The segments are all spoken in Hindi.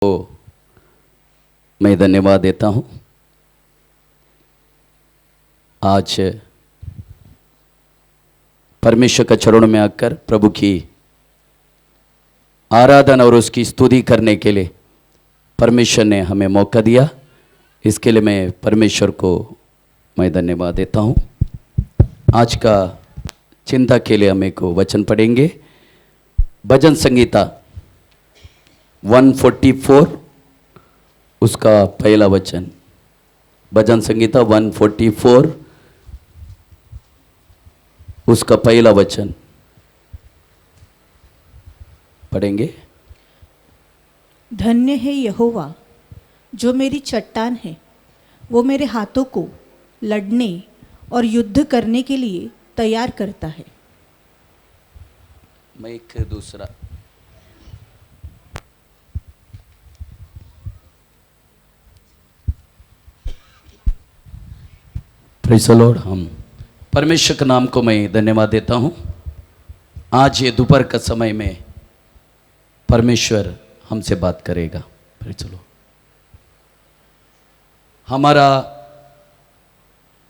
को मैं धन्यवाद देता हूँ। आज परमेश्वर का चरणों में आकर प्रभु की आराधना और उसकी स्तुति करने के लिए परमेश्वर ने हमें मौका दिया। इसके लिए मैं परमेश्वर को मैं धन्यवाद देता हूँ। आज का चिंता के लिए हम एक वचन पढ़ेंगे। भजन संगीता 144 उसका पहला वचन। भजन संगीता 144 उसका पहला वचन पढ़ेंगे। धन्य है यहोवा जो मेरी चट्टान है, वो मेरे हाथों को लड़ने और युद्ध करने के लिए तैयार करता है। मैं एक दूसरा प्रेज़ द लॉर्ड। हम परमेश्वर के नाम को मैं धन्यवाद देता हूँ। आज ये दोपहर का समय में परमेश्वर हमसे बात करेगा। Praise the Lord. हमारा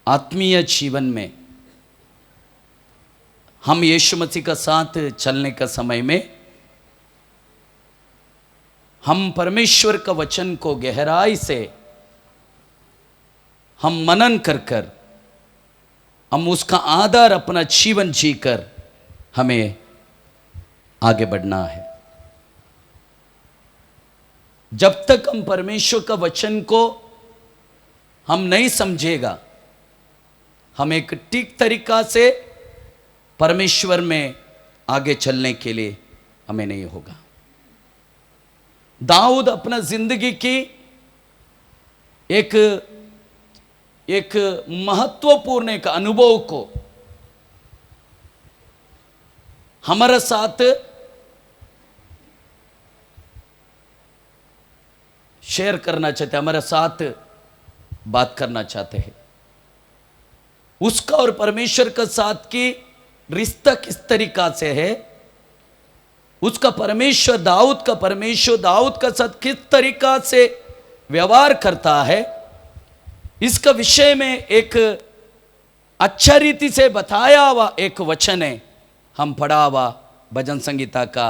आत्मीय जीवन में हम यीशु मसीह का साथ चलने का समय में हम परमेश्वर का वचन को गहराई से हम मनन कर कर हम उसका आधार अपना जीवन जीकर हमें आगे बढ़ना है। जब तक हम परमेश्वर का वचन को हम नहीं समझेगा, हम एक ठीक तरीका से परमेश्वर में आगे चलने के लिए हमें नहीं होगा। दाऊद अपना जिंदगी की एक महत्वपूर्ण एक अनुभव को हमारे साथ शेयर करना चाहते, हमारे साथ बात करना चाहते हैं। उसका और परमेश्वर का साथ की रिश्ता किस तरीका से है, उसका परमेश्वर दाऊद का साथ किस तरीका से व्यवहार करता है, इसका विषय में एक अच्छा रीति से बताया हुआ एक वचन है। हम पढ़ा हुआ भजन संगीता का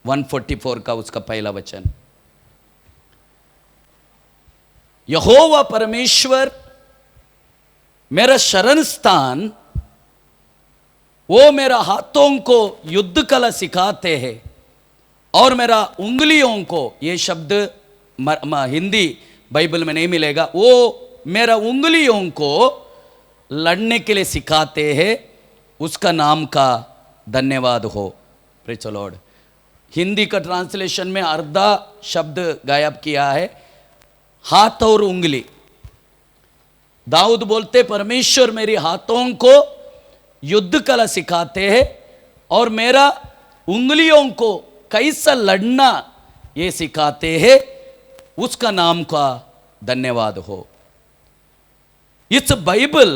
144 का उसका पहला वचन। यहोवा परमेश्वर मेरा शरण स्थान, वो मेरा हाथों को युद्ध कला सिखाते हैं और मेरा उंगलियों को, ये शब्द हिंदी बाइबल में नहीं मिलेगा, वो मेरा उंगलियों को लड़ने के लिए सिखाते हैं। उसका नाम का धन्यवाद हो। Praise the Lord. हिंदी का ट्रांसलेशन में आधा शब्द गायब किया है, हाथ और उंगली। दाऊद बोलते परमेश्वर मेरे हाथों को युद्ध कला सिखाते हैं और मेरा उंगलियों को कैसा लड़ना ये सिखाते हैं। उसका नाम का धन्यवाद हो। इस बाइबल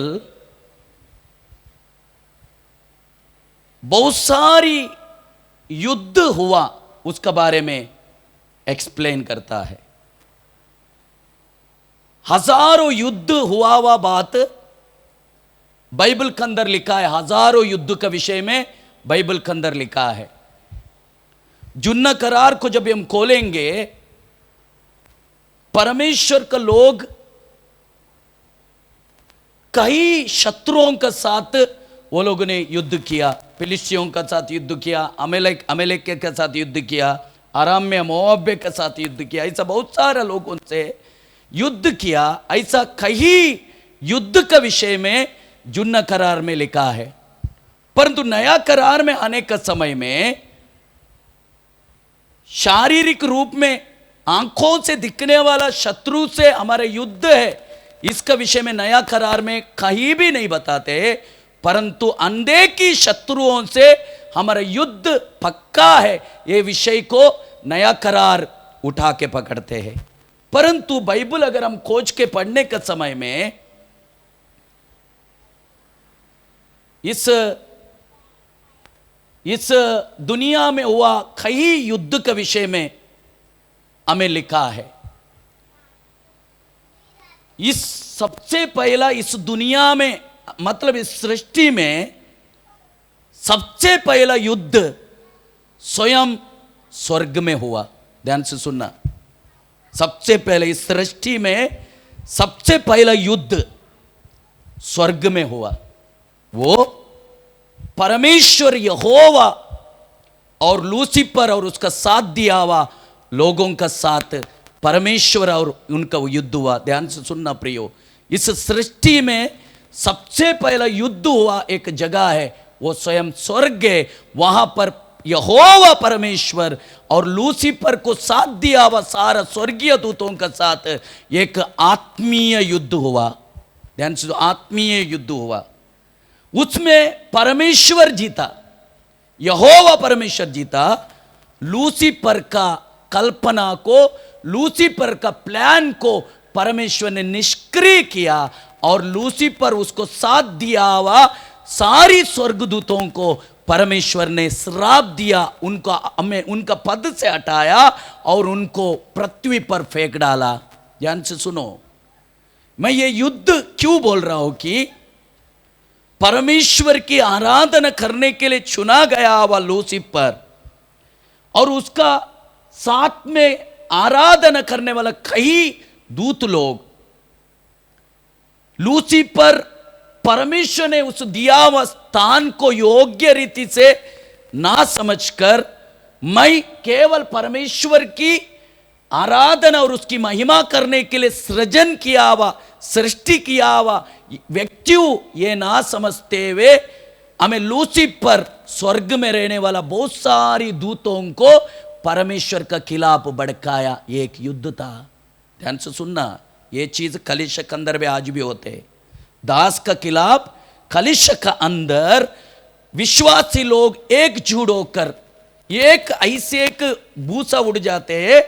बहुत सारी युद्ध हुआ उसका बारे में एक्सप्लेन करता है। हजारों युद्ध हुआ बात बाइबल के अंदर लिखा है। हजारों युद्ध का विषय में बाइबल के अंदर लिखा है। जुन्ना करार को जब हम खोलेंगे, परमेश्वर का लोग कई शत्रुओं के साथ वो लोगों ने युद्ध किया। फिलिस्तियों के साथ युद्ध किया, अमेलेक के साथ युद्ध किया, अराम्य मोआब के साथ युद्ध किया। ऐसा बहुत सारे लोगों से युद्ध किया। ऐसा कई युद्ध का विषय में जुन्ना करार में लिखा है। परंतु नया करार में आने का समय में शारीरिक रूप में आंखों से दिखने वाला शत्रु से हमारा युद्ध है, इसका विषय में नया करार में कहीं भी नहीं बताते। परंतु अनदेखी शत्रुओं से हमारा युद्ध पक्का है, ये विषय को नया करार उठा के पकड़ते हैं। परंतु बाइबल अगर हम खोज के पढ़ने के समय में इस दुनिया में हुआ कई युद्ध के विषय में हमें लिखा है। इस सबसे पहला इस दुनिया में, मतलब इस सृष्टि में सबसे पहला युद्ध स्वयं स्वर्ग में हुआ। ध्यान से सुनना, सबसे पहले इस सृष्टि में सबसे पहला युद्ध स्वर्ग में हुआ। वो परमेश्वर यहोवा और लूसीफर और उसका साथ दिया हुआ लोगों का साथ परमेश्वर और उनका वो युद्ध हुआ। ध्यान से सुनना प्रियो, इस सृष्टि में सबसे पहला युद्ध हुआ एक जगह है, वो स्वयं स्वर्ग है। वहां पर यहोवा परमेश्वर और लूसीफर को साथ दिया हुआ सारा स्वर्गीय दूतों का साथ एक आत्मीय युद्ध हुआ। ध्यान से, आत्मीय युद्ध हुआ। उसमें परमेश्वर जीता, यहोवा परमेश्वर जीता। लूसीफर का कल्पना को, लूसीफर का प्लान को परमेश्वर ने निष्क्रिय किया और लूसीफर उसको साथ दिया हुआ सारी स्वर्गदूतों को परमेश्वर ने श्राप दिया, उनका पद से हटाया और उनको पृथ्वी पर फेंक डाला। ध्यान से सुनो, मैं ये युद्ध क्यों बोल रहा हूं कि परमेश्वर की आराधना करने के लिए चुना गया हुआ लूसीफर और उसका साथ में आराधना करने वाला कई दूत लोग, लूसीफर परमेश्वर ने उस दिया हुआ स्थान को योग्य रीति से ना समझकर मैं केवल परमेश्वर की आराधना और उसकी महिमा करने के लिए सृजन किया हुआ, सृष्टि किया हुआ व्यक्ति ये ना समझते हुए हमें लूसीफर स्वर्ग में रहने वाला बहुत सारी दूतों को परमेश्वर का खिलाफ भड़काया। ये एक युद्ध था। ध्यान से सुनना, ये चीज कलिश के अंदर भी आज भी होते हैं। दास का खिलाफ कलिश का अंदर विश्वासी लोग एकजुट होकर एक ऐसे एक भूसा उड़ जाते हैं,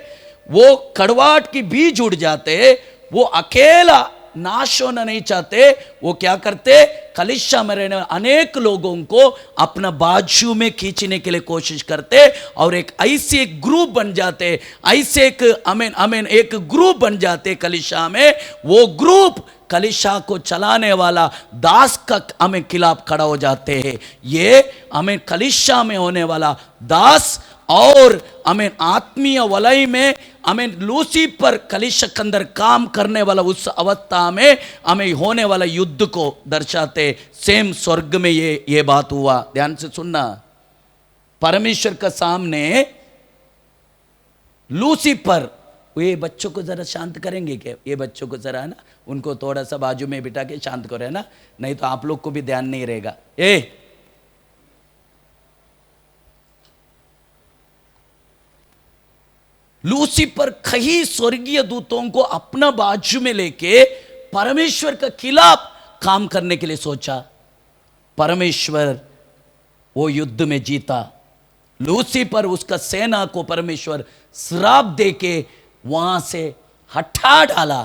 वो कड़वाहट की बीज उड़ जाते हैं, वो अकेला नाश होना नहीं चाहते। वो क्या करते, कलिशा में रहने वाले अनेक लोगों को अपना बाजू में खींचने के लिए कोशिश करते और एक ऐसे एक ग्रुप बन जाते, ऐसे एक अमेन एक ग्रुप बन जाते कलिशा में। वो ग्रुप कलिशा को चलाने वाला दास का हमें खिलाफ खड़ा हो जाते हैं। ये हमें कलिशा में होने वाला दास और हमें आत्मीय वलय में हमें लूसीफर कलिशा के अंदर काम करने वाला उस अवस्था में हमें होने वाला युद्ध को दर्शाते। सेम स्वर्ग में ये बात हुआ। ध्यान से सुनना, परमेश्वर का सामने लूसीफर, ये बच्चों को जरा शांत करेंगे क्या? ये बच्चों को जरा ना उनको थोड़ा सा बाजू में बिठा के शांत करो ना, नहीं तो आप लोग को भी ध्यान नहीं रहेगा। लूसीफर कई स्वर्गीय दूतों को अपना बाजू में लेके परमेश्वर का खिलाफ काम करने के लिए सोचा। परमेश्वर वो युद्ध में जीता। लूसीफर उसका सेना को परमेश्वर श्राप देके वहां से हटा डाला।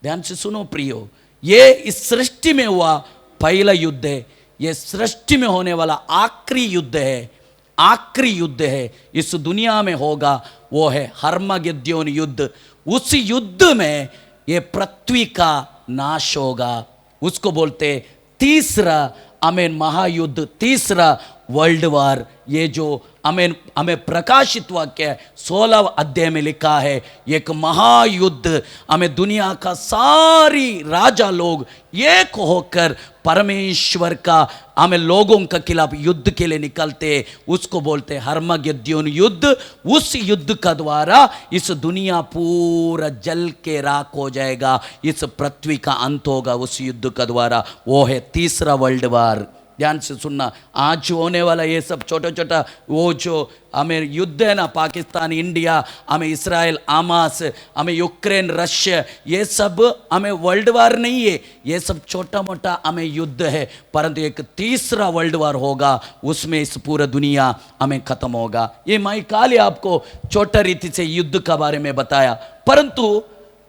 ध्यान से सुनो प्रियो, ये इस सृष्टि में हुआ पहला युद्ध है। ये सृष्टि में होने वाला आखिरी युद्ध है, आखिरी युद्ध है इस दुनिया में होगा, वो है हर्मगेद्दोन युद्ध। उस युद्ध में ये पृथ्वी का नाश होगा। उसको बोलते तीसरा महायुद्ध, तीसरा वर्ल्ड वार। ये जो हमें प्रकाशित वाक्य 16 अध्याय में लिखा है, एक महायुद्ध। हमें दुनिया का सारी राजा लोग एक होकर परमेश्वर का हमें लोगों का खिलाफ युद्ध के लिए निकलते, उसको बोलते हर्मगेद्दोन युद्ध। उस युद्ध का द्वारा इस दुनिया पूरा जल के राख हो जाएगा, इस पृथ्वी का अंत होगा उस युद्ध का द्वारा। वो है तीसरा वर्ल्ड वार। ध्यान से सुनना, आज होने वाला ये सब छोटा छोटा वो जो हमें युद्ध है ना, पाकिस्तान इंडिया, हमें इसराइल हमास, हमें यूक्रेन रशिया, ये सब हमें वर्ल्ड वार नहीं है, ये सब छोटा मोटा हमें युद्ध है। परंतु एक तीसरा वर्ल्ड वार होगा, उसमें इस पूरा दुनिया हमें खत्म होगा। ये मैं काले आपको छोटा रीति से युद्ध का बारे में बताया, परंतु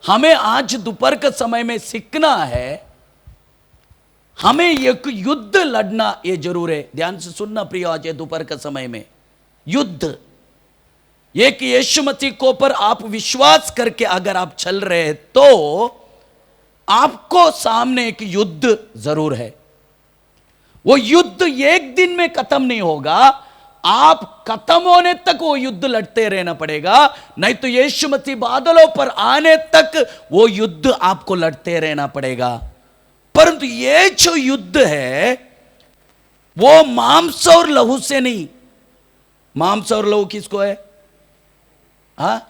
हमें आज दोपहर के समय में सीखना है, हमें एक युद्ध लड़ना ये जरूर है। ध्यान से सुनना प्रिय, आज दोपहर के समय में युद्ध, एक यीशु मसीह को पर आप विश्वास करके अगर आप चल रहे हैं तो आपको सामने एक युद्ध जरूर है। वो युद्ध एक दिन में खत्म नहीं होगा, आप खत्म होने तक वो युद्ध लड़ते रहना पड़ेगा, नहीं तो यीशु मसीह बादलों पर आने तक वो युद्ध आपको लड़ते रहना पड़ेगा। परंतु ये जो युद्ध है वो मांस और लहू से नहीं। मांस और लहू किसको है? हा?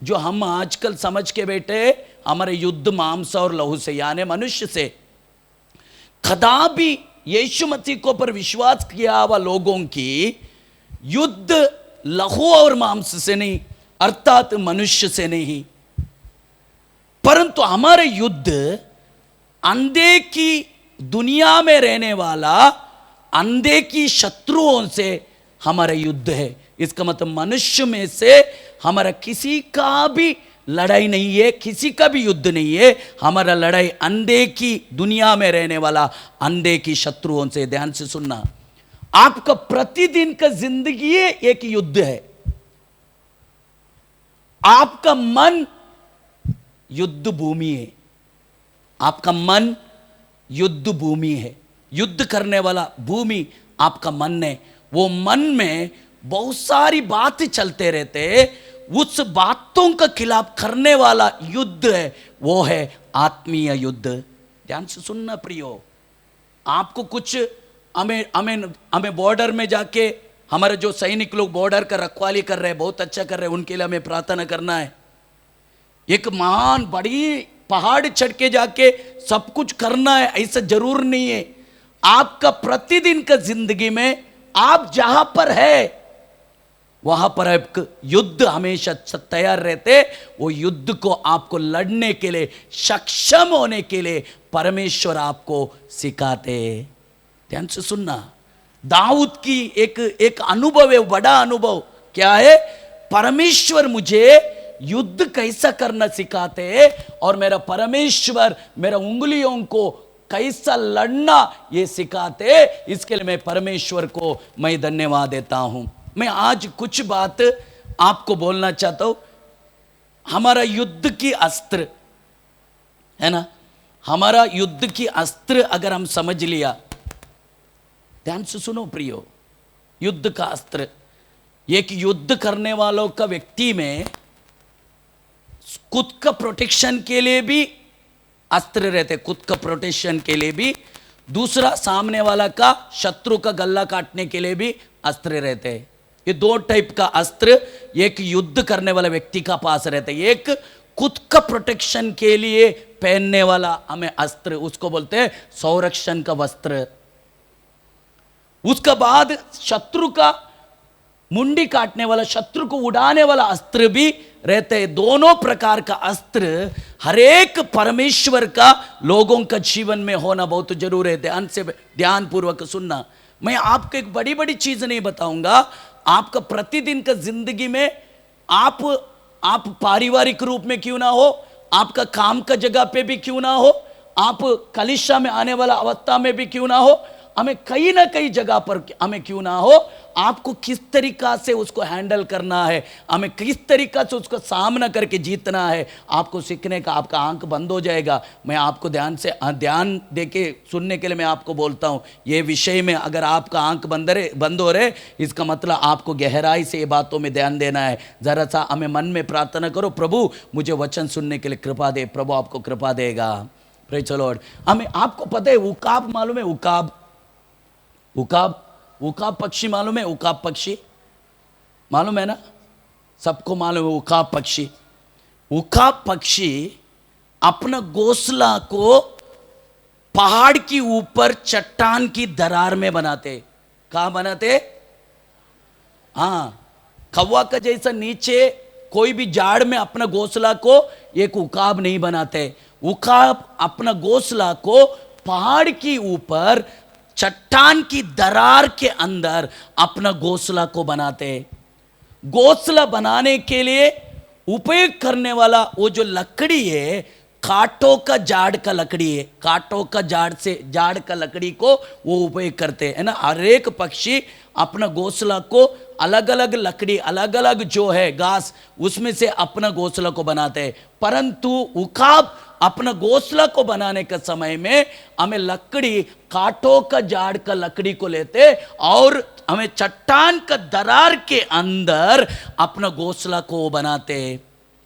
जो हम आजकल समझ के बैठे हमारे युद्ध मांस और लहू से यानी मनुष्य से। कदापि यीशु मसीह को पर विश्वास किया हुआ लोगों की युद्ध लहू और मांस से नहीं, अर्थात मनुष्य से नहीं, परंतु हमारे युद्ध अंधे की दुनिया में रहने वाला अंधे की शत्रुओं से हमारा युद्ध है। इसका मतलब मनुष्य में से हमारा किसी का भी लड़ाई नहीं है, किसी का भी युद्ध नहीं है। हमारा लड़ाई अंधे की दुनिया में रहने वाला अंधे की शत्रुओं से। ध्यान से सुनना, आपका प्रतिदिन का जिंदगी एक युद्ध है। आपका मन युद्ध भूमि है, आपका मन युद्ध भूमि है। युद्ध करने वाला भूमि आपका मन है। वो मन में बहुत सारी बातें चलते रहते, उस बातों का खिलाफ करने वाला युद्ध है, वो है आत्मीय युद्ध। ध्यान से सुनना प्रियो, आपको कुछ हमें बॉर्डर में जाके हमारे जो सैनिक लोग बॉर्डर का रखवाली कर रहे हैं, बहुत अच्छा कर रहे हैं, उनके लिए हमें प्रार्थना करना है। एक महान बड़ी पहाड़ चढ़ के जाके सब कुछ करना है ऐसा जरूर नहीं है। आपका प्रतिदिन का जिंदगी में आप जहां पर है वहां पर एक युद्ध हमेशा तैयार रहते। वो युद्ध को आपको लड़ने के लिए, सक्षम होने के लिए परमेश्वर आपको सिखाते। ध्यान से सुनना, दाऊद की एक अनुभव है, बड़ा अनुभव। क्या है? परमेश्वर मुझे युद्ध कैसा करना सिखाते और मेरा परमेश्वर मेरा उंगलियों को कैसा लड़ना ये सिखाते। इसके लिए मैं परमेश्वर को मैं धन्यवाद देता हूं। मैं आज कुछ बात आपको बोलना चाहता हूं। हमारा युद्ध की अस्त्र है ना, हमारा युद्ध की अस्त्र अगर हम समझ लिया, ध्यान से सुनो प्रियो, युद्ध का अस्त्र, एक युद्ध करने वालों का व्यक्ति में खुद का प्रोटेक्शन के लिए भी अस्त्र रहते, खुद का प्रोटेक्शन के लिए भी, दूसरा सामने वाला का शत्रु का गला काटने के लिए भी अस्त्र रहते हैं। ये दो टाइप का अस्त्र एक युद्ध करने वाला व्यक्ति का पास रहता है। एक खुद का प्रोटेक्शन के लिए पहनने वाला हमें अस्त्र, उसको बोलते हैं संरक्षण का वस्त्र। उसका बाद शत्रु का मुंडी काटने वाला, शत्रु को उड़ाने वाला अस्त्र भी रहते हैं। दोनों प्रकार का अस्त्र हरेक परमेश्वर का लोगों का जीवन में होना बहुत जरूरी है। ध्यान से ध्यान पूर्वक सुनना, मैं आपको एक बड़ी बड़ी चीज नहीं बताऊंगा। आपका प्रतिदिन का जिंदगी में आप पारिवारिक रूप में क्यों ना हो, आपका काम का जगह पे भी क्यों ना हो, आप कलिशा में आने वाला अवस्था में भी क्यों ना हो, हमें कहीं ना कहीं जगह पर हमें क्यों ना हो, आपको किस तरीका से उसको हैंडल करना है, हमें किस तरीका से उसको सामना करके जीतना है, आपको सीखने का आपका आंख बंद हो जाएगा। मैं आपको ध्यान देके सुनने के लिए मैं आपको बोलता हूँ, ये विषय में अगर आपका आंख बंद हो रहे, इसका मतलब आपको गहराई से ये बातों में ध्यान देना है। जरा सा हमें मन में प्रार्थना करो, प्रभु मुझे वचन सुनने के लिए कृपा दे। प्रभु आपको कृपा देगा। Praise the Lord. हमें आपको पता है उकाब मालूम है? उकाब पक्षी मालूम है? उकाब पक्षी मालूम है ना, सबको मालूम है उकाब पक्षी। उकाब पक्षी अपना घोंसला को पहाड़ की ऊपर चट्टान की दरार में बनाते। कहाँ बनाते? हाँ, कौवा का जैसा नीचे कोई भी झाड़ में अपना घोंसला को एक उकाब नहीं बनाते। उकाब अपना घोंसला को पहाड़ की ऊपर चट्टान की दरार के अंदर अपना घोंसला को बनाते। घोंसला बनाने के लिए उपयोग करने वाला वो जो लकड़ी है, कांटों का झाड़ का लकड़ी है। कांटों का झाड़ का लकड़ी को वो उपयोग करते हैं ना। हर एक पक्षी अपना घोंसला को अलग अलग लकड़ी, अलग अलग जो है घास, उसमें से अपना घोंसला को बनाते हैं। परंतु उकाब अपना घोंसला को बनाने के समय में हमें लकड़ी, कांटों का झाड़ का लकड़ी को लेते और हमें चट्टान का दरार के अंदर अपना घोंसला को बनाते।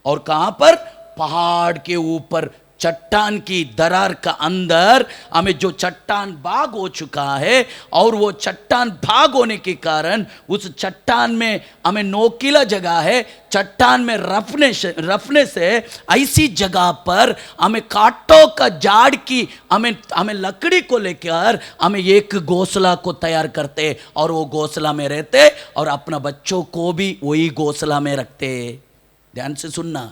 और कहां पर? पहाड़ के ऊपर चट्टान की दरार का अंदर हमें जो चट्टान भाग हो चुका है, और वो चट्टान भाग होने के कारण उस चट्टान में हमें नोकीला जगह है, चट्टान में रफने से ऐसी जगह पर हमें कांटों का झाड़ की हमें लकड़ी को लेकर हमें एक घोंसला को तैयार करते और वो घोंसला में रहते और अपना बच्चों को भी वही घोंसला में रखते। ध्यान से सुनना,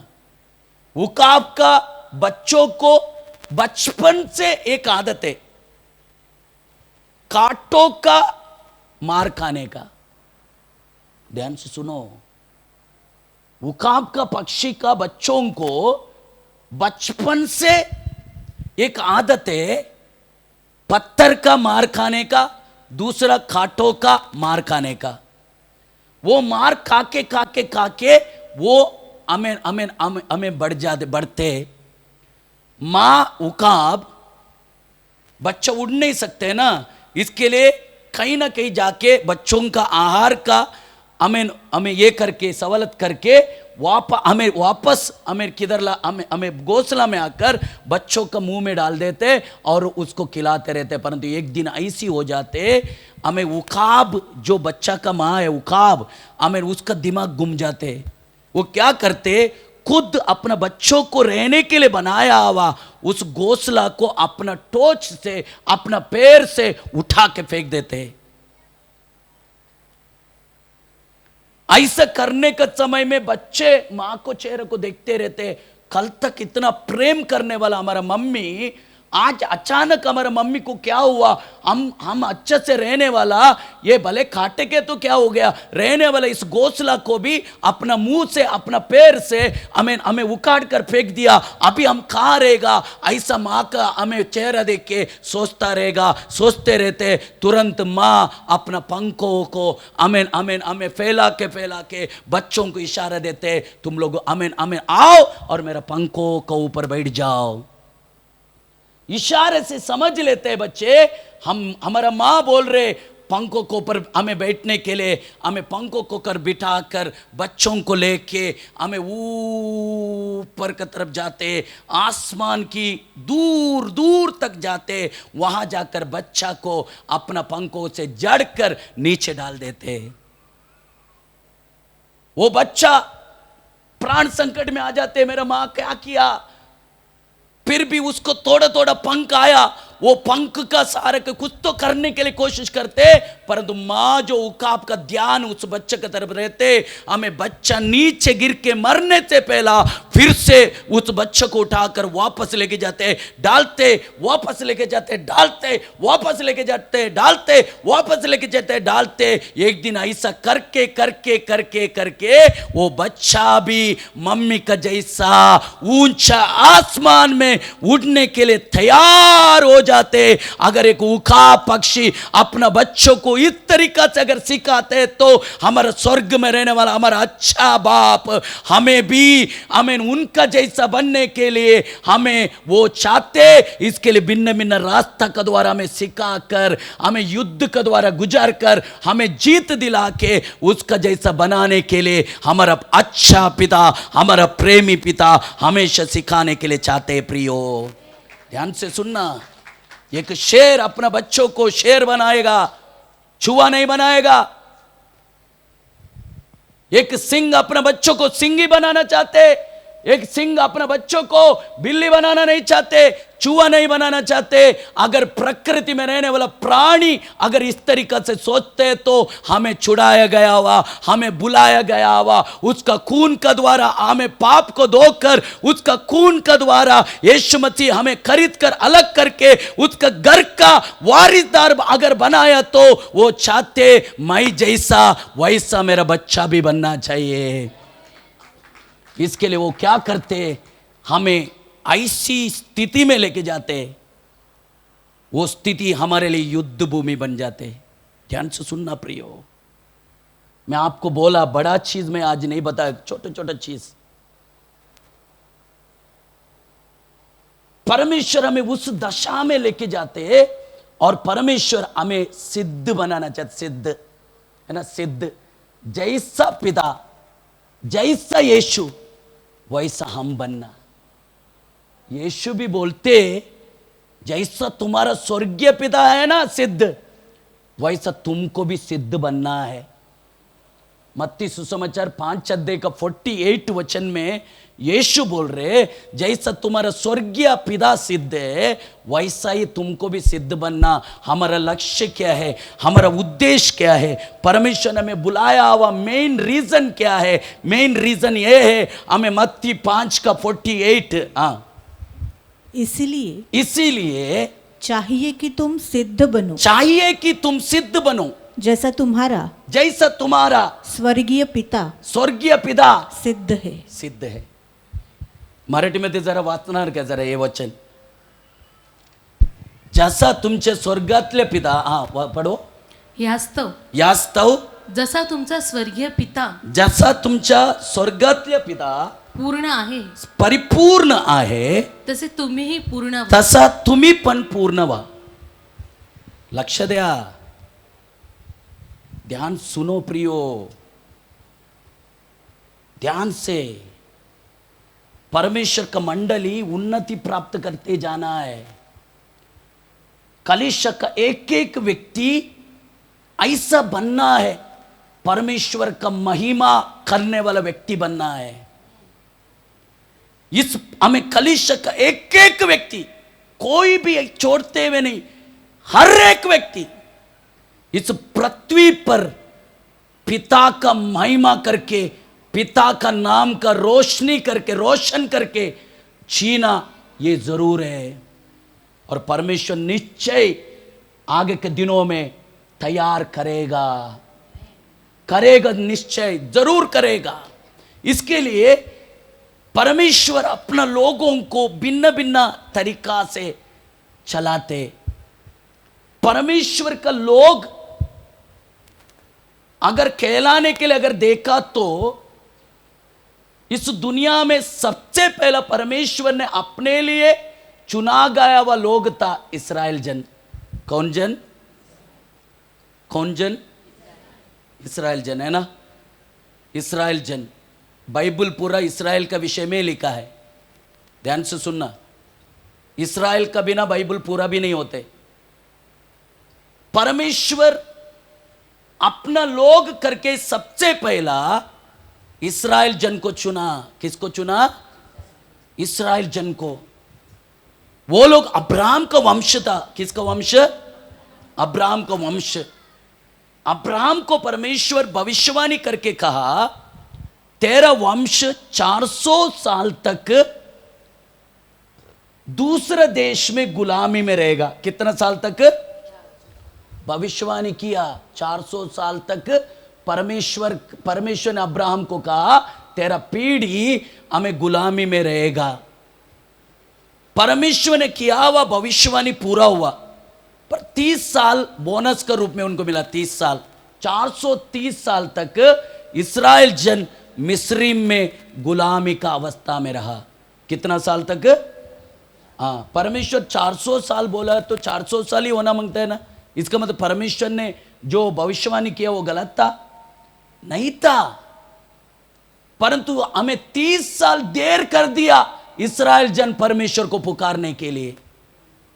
उकाब का बच्चों को बचपन से एक आदत है कांटों का मार खाने का। ध्यान से सुनो, उकाब का पक्षी का बच्चों को बचपन से एक आदत है पत्थर का मार खाने का, दूसरा कांटों का मार खाने का। वो मार खाके खाके खाके वो हमें बढ़ते। मां उकाब, बच्चा उड़ नहीं सकते ना, इसके लिए कहीं ना कहीं जाके बच्चों का आहार का हमें ये करके सवालत करके वापस किधर ला हमें घोंसला में आकर बच्चों का मुंह में डाल देते और उसको खिलाते रहते। परंतु एक दिन ऐसी हो जाते, हमें उकाब जो बच्चा का माँ है उकाब, हमें उसका दिमाग गुम जाते। वो क्या करते, खुद अपना बच्चों को रहने के लिए बनाया हुआ उस घोंसला को अपना टोच से, अपना पैर से उठा के फेंक देते। ऐसा करने के समय में बच्चे मां को चेहरे को देखते रहते। कल तक इतना प्रेम करने वाला हमारा मम्मी, आज अचानक हमारा मम्मी को क्या हुआ? हम अच्छे से रहने वाला, ये भले काटे के तो क्या हो गया, रहने वाला इस घोंसला को भी अपना मुंह से, अपना पैर से हमें उखाड़ कर फेंक दिया। अभी हम कहाँ रहेगा? ऐसा माँ का हमें चेहरा देख के सोचते रहते। तुरंत माँ अपना पंखों को हमें फैला के बच्चों को इशारा देते, तुम लोग हमें आओ और मेरा पंखों के ऊपर बैठ जाओ। इशारे से समझ लेते हैं बच्चे, हमारा माँ बोल रहे पंखों को ऊपर हमें बैठने के लिए, हमें पंखों को कर बिठाकर बच्चों को लेके हमें ऊपर की तरफ जाते, आसमान की दूर दूर तक जाते, वहां जाकर बच्चा को अपना पंखों से जड़कर नीचे डाल देते। वो बच्चा प्राण संकट में आ जाते, मेरा माँ क्या किया? फिर भी उसको थोड़ा थोड़ा पंख आया, वो पंख का सहारा के कुछ तो करने के लिए कोशिश करते, परंतु मां जो उकाब का ध्यान उस बच्चे की तरफ रहते, हमें बच्चा नीचे गिर के मरने से पहला फिर से उस बच्चे को उठाकर वापस लेके जाते, डालते, वापस लेके जाते, डालते, वापस लेके जाते, डालते, वापस लेके जाते, डालते। एक दिन ऐसा करके करके करके करके वो बच्चा भी मम्मी का जैसा ऊंचा आसमान में उड़ने के लिए तैयार हो जाते। अगर एक उकाब पक्षी अपना बच्चों को इस तरीका से अगर सिखाते तो हमारा स्वर्ग में रहने वाला हमारा अच्छा बाप हमें उनका जैसा बनने के लिए हमें वो चाहते। इसके लिए भिन्न भिन्न रास्ता का द्वारा हमें सिखाकर, हमें युद्ध का द्वारा गुजार कर, हमें जीत दिला के उसका जैसा बनाने के लिए हमारा अच्छा पिता, हमारा प्रेमी पिता हमेशा सिखाने के लिए चाहते। प्रियो ध्यान से सुनना, एक शेर अपना बच्चों को शेर बनाएगा, चूहा नहीं बनाएगा। एक सिंह अपना बच्चों को सिंही बनाना चाहते, एक सिंह अपना बच्चों को बिल्ली बनाना नहीं चाहते, चूहा नहीं बनाना चाहते। अगर प्रकृति में रहने वाला प्राणी अगर इस तरीका से सोचते तो हमें छुड़ाया गया हुआ, हमें बुलाया गया हुआ, उसका खून का द्वारा हमें पाप को धोकर, उसका खून का द्वारा यीशु मसीह हमें खरीद कर अलग करके उसका घर का वारिसदार अगर बनाया तो वो चाहते मैं जैसा वैसा मेरा बच्चा भी बनना चाहिए। इसके लिए वो क्या करते, हमें ऐसी स्थिति में लेके जाते, वो स्थिति हमारे लिए युद्ध भूमि बन जाते। ध्यान से सुनना प्रियो, मैं आपको बोला बड़ा चीज मैं आज नहीं बताया, छोटा छोटा चीज। परमेश्वर हमें उस दशा में लेके जाते हैं और परमेश्वर हमें सिद्ध बनाना चाहते, सिद्ध है ना, सिद्ध। जैसा पिता, जैसा यीशु, वैसा हम बनना। यीशु भी बोलते जैसा तुम्हारा स्वर्गीय पिता है ना सिद्ध, वैसा तुमको भी सिद्ध बनना है। मत्ती सुसमाचार 5 अध्याय का 48 वचन में यीशु बोल रहे जैसा तुम्हारा स्वर्गीय पिता सिद्ध है वैसा ही तुमको भी सिद्ध बनना। हमारा लक्ष्य क्या है, हमारा उद्देश्य क्या है, परमेश्वर ने हमें बुलाया हुआ मेन रीजन क्या है? मेन रीजन ये है, हमें मत्ती 5 का 48, इसीलिए चाहिए कि तुम सिद्ध बनो, चाहिए कि तुम सिद्ध बनो जैसा तुम्हारा स्वर्गीय पिता सिद्ध है। मराठीमध्ये जरा वाचणार का जरा हे वचन? जसा तुमचे स्वर्गातले पिता, पढो, यास्तव जसा तुमचा स्वर्गातले पिता पूर्ण आहे, परिपूर्ण आहे, तसे तुम्हीही पूर्ण व्हा. तसा तुम्ही पण पूर्ण व्हा. लक्ष द्या, ध्यान सुनो प्रियो, ध्यान से। परमेश्वर का मंडली उन्नति प्राप्त करते जाना है। कलीसिया का एक एक व्यक्ति ऐसा बनना है, परमेश्वर का महिमा करने वाला व्यक्ति बनना है। इस हमें कलीसिया का एक एक व्यक्ति, कोई भी छोड़ते हुए नहीं, हर एक व्यक्ति इस पृथ्वी पर पिता का महिमा करके, पिता का नाम का रोशन करके जीना ये जरूर है। और परमेश्वर निश्चय आगे के दिनों में तैयार करेगा, निश्चय जरूर करेगा। इसके लिए परमेश्वर अपना लोगों को भिन्न भिन्न तरीका से चलाते। परमेश्वर का लोग अगर कहलाने के लिए अगर देखा तो इस दुनिया में सबसे पहला परमेश्वर ने अपने लिए चुना गया हुआ लोग था इस्राएल जन। कौन जन? इस्राएल जन है ना। इस्राएल जन, बाइबल पूरा इस्राएल का विषय में लिखा है। ध्यान से सुनना, इस्राएल का बिना बाइबल पूरा भी नहीं होते। परमेश्वर अपना लोग करके सबसे पहला इस्राएल जन को चुना। किसको चुना? इस्राएल जन को। वो लोग अब्राहम का वंश था। किसका वंश? अब्राहम का वंश। अब्राहम को परमेश्वर भविष्यवाणी करके कहा, तेरा वंश 400 साल तक दूसरे देश में गुलामी में रहेगा। कितना साल तक? भविष्यवाणी किया 400 साल तक। परमेश्वर ने अब्राहम को कहा, तेरा पीढ़ी हमें गुलामी में रहेगा। परमेश्वर ने किया हुआ भविष्यवाणी पूरा हुआ, पर 30 साल बोनस का रूप में उनको मिला। 30 साल, 430 साल तक इस्राएल जन मिस्रीम में गुलामी का अवस्था में रहा। कितना साल तक? परमेश्वर 400 साल बोला तो 400 साल ही होना मांगता है ना। इसका मतलब परमेश्वर ने जो भविष्यवाणी किया वो गलत था? नहीं था, परंतु हमें 30 साल देर कर दिया इस्राएल जन परमेश्वर को पुकारने के लिए।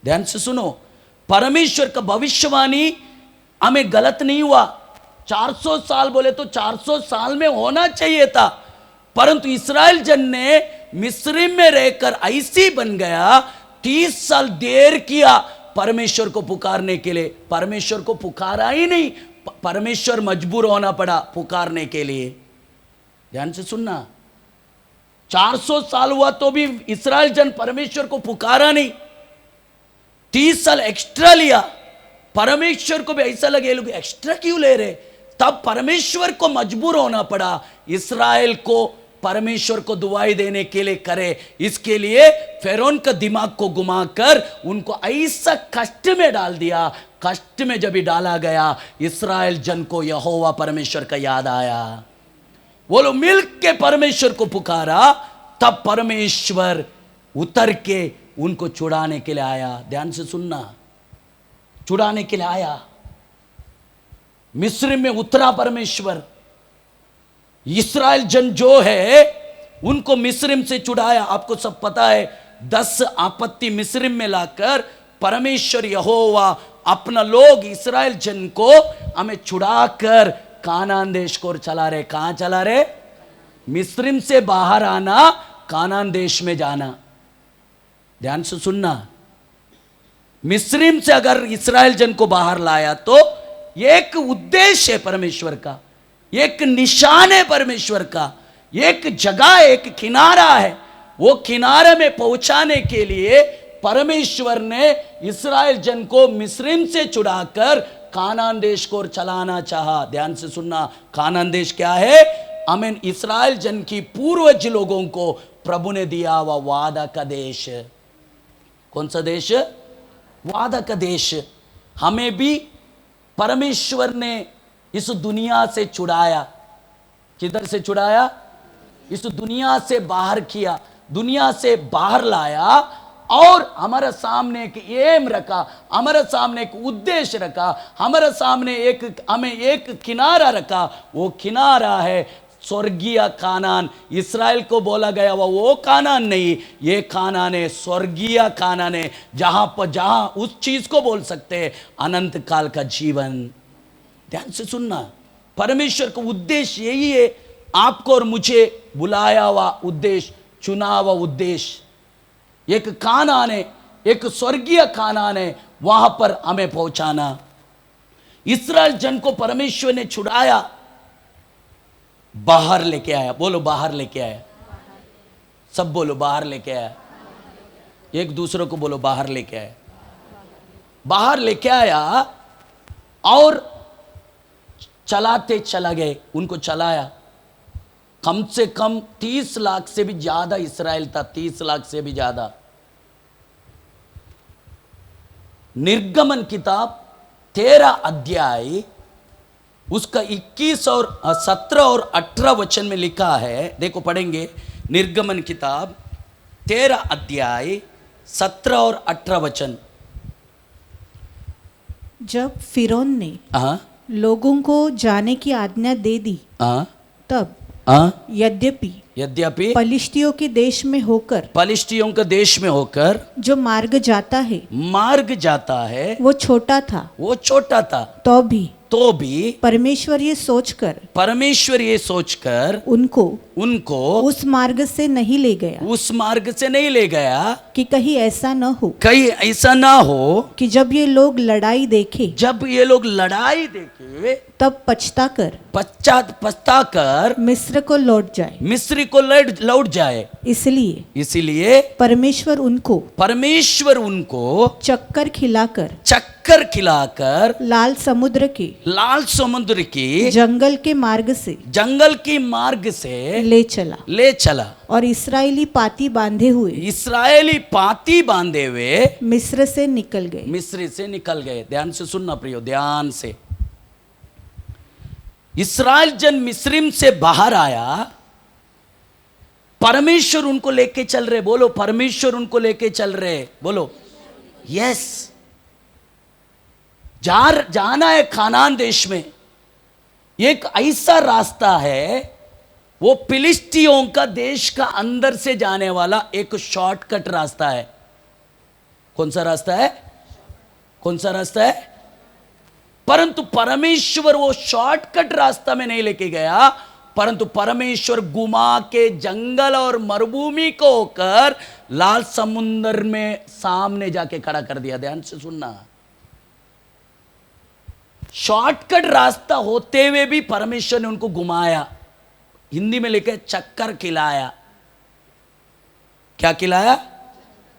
ध्यान से सुनो, परमेश्वर का भविष्यवाणी हमें गलत नहीं हुआ। 400 साल बोले तो 400 साल में होना चाहिए था, परंतु इस्राएल जन ने मिस्र में रहकर ऐसी बन गया, 30 साल देर किया परमेश्वर को पुकारने के लिए। परमेश्वर को पुकारा ही नहीं, परमेश्वर मजबूर होना पड़ा पुकारने के लिए। ध्यान से सुनना, 400 साल हुआ तो भी इस्राएल जन परमेश्वर को पुकारा नहीं, 30 साल एक्स्ट्रा लिया। परमेश्वर को भी ऐसा लगे लोग एक्स्ट्रा क्यों ले रहे, तब परमेश्वर को मजबूर होना पड़ा इस्राएल को परमेश्वर को दुआई देने के लिए करे, इसके लिए फिरौन का दिमाग को घुमाकर उनको ऐसा कष्ट में डाल दिया। कष्ट में जब भी डाला गया, इस्राएल जन को यहोवा परमेश्वर का याद आया। वो लोग मिल के परमेश्वर को पुकारा, तब परमेश्वर उतर के उनको छुड़ाने के लिए आया। ध्यान से सुनना, छुड़ाने के लिए आया। मिस्र में उतरा परमेश्वर। इस्राएल जन जो है उनको मिस्र से छुड़ाया। आपको सब पता है, 10 आपत्ति मिस्र में लाकर परमेश्वर यहोवा अपना लोग इस्राएल जन को हमें छुड़ाकर कानान देश को चला रहे। कहां चला रहे? मिस्र से बाहर आना, कानान देश में जाना। ध्यान से सुनना, मिस्र से अगर इस्राएल जन को बाहर लाया तो एक उद्देश्य है परमेश्वर का, एक निशान है परमेश्वर का, एक जगह, एक किनारा है। वो किनारे में पहुंचाने के लिए परमेश्वर ने इस्राएल जन को मिस्र से छुड़ाकर कानान देश को चलाना चाहा। ध्यान से सुनना, कानान देश क्या है? आमीन। इस्राएल जन की पूर्वज लोगों को प्रभु ने दिया हुआ वादा का देश। कौन सा देश? वादा का देश। हमें भी परमेश्वर ने इस दुनिया से छुड़ाया। किधर से छुड़ाया? इस दुनिया से बाहर किया, दुनिया से बाहर लाया और हमारे सामने एक एम रखा, हमारे सामने एक उद्देश्य रखा, हमारे सामने हमें एक किनारा रखा। वो किनारा है स्वर्गीय कानान। इस्राएल को बोला गया वो कानान नहीं, ये कानान है, स्वर्गीय कानान है, जहां उस चीज को बोल सकते हैं अनंत काल का जीवन। ध्यान से सुनना, परमेश्वर का उद्देश्य यही है, आपको और मुझे बुलाया हुआ उद्देश्य, चुना हुआ उद्देश्य। एक कानान है, एक स्वर्गीय कानान है, वहां पर हमें पहुंचाना। इस्राएल जन को परमेश्वर ने छुड़ाया, बाहर लेके आया। बोलो बाहर लेके आया। सब बोलो बाहर लेके आया। एक दूसरे को बोलो बाहर लेके आया। बाहर लेके आया और चलाते चला गए, उनको चलाया। कम से कम 30 लाख से भी ज्यादा इस्राएल था, 30 लाख से भी ज्यादा। निर्गमन किताब 13 अध्याय उसका 21 और 17 और 18 वचन में लिखा है। देखो पढ़ेंगे, निर्गमन किताब 13 अध्याय 17 और 18 वचन। जब फिरौन ने लोगों को जाने की आज्ञा दे दी, तब यद्यपि पलिश्तियों के देश में होकर, पलिश्तियों के देश में होकर जो मार्ग जाता है वो छोटा था, तो भी परमेश्वर ये सोचकर उनको उस मार्ग से नहीं ले गया कि कहीं ऐसा न हो कि जब ये लोग लड़ाई देखे तब पछताकर मिस्र को लौट जाए। इसलिए परमेश्वर उनको चक्कर खिलाकर लाल समुद्र के जंगल के मार्ग से ले चला और इस्राएली पाती बांधे हुए मिस्र से निकल गए। ध्यान से सुनना प्रियो, ध्यान से। इस्राएल जन मिस्र से बाहर आया, परमेश्वर उनको लेके चल रहे। बोलो परमेश्वर उनको लेके चल रहे। बोलो यस। जाना है कानान देश में। एक ऐसा रास्ता है, वो फिलिस्तियों का देश का अंदर से जाने वाला एक शॉर्टकट रास्ता है। कौन सा रास्ता है? परंतु परमेश्वर वो शॉर्टकट रास्ता में नहीं लेके गया, परंतु परमेश्वर घुमा के जंगल और मरुभूमि को होकर लाल समुद्र में सामने जाके खड़ा कर दिया। ध्यान से सुनना, शॉर्टकट रास्ता होते हुए भी परमेश्वर ने उनको घुमाया। हिंदी में लिखे चक्कर खिलाया। क्या खिलाया?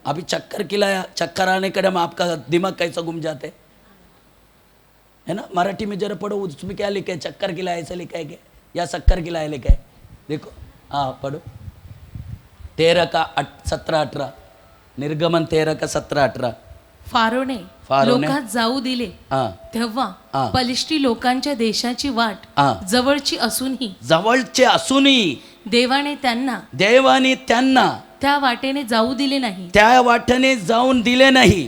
अभी चक्कर खिलाया। चक्कर आने के टाइम आपका दिमाग कैसा घूम जाते है ना? मराठी में जरा पढ़ो, उसमें क्या लिखा है? चक्कर खिलाया ऐसा लिखा है क्या, या शक्कर खिलाया लिखा है? देखो हाँ पढ़ो 13 का 17-18 निर्गमन 13 का 17-18 फारोने फारोने लोकात जाऊ दिले हाँ तेव्हा हा. पलिष्टी लोकांच्या देशाची वाट हा. जवळची असूनही जवळचे असूनही देवाने त्यांना देवाने त्यांना त्या वाटेने जाऊ दिले नाही, त्या वाटेने जाऊन दिले नाही.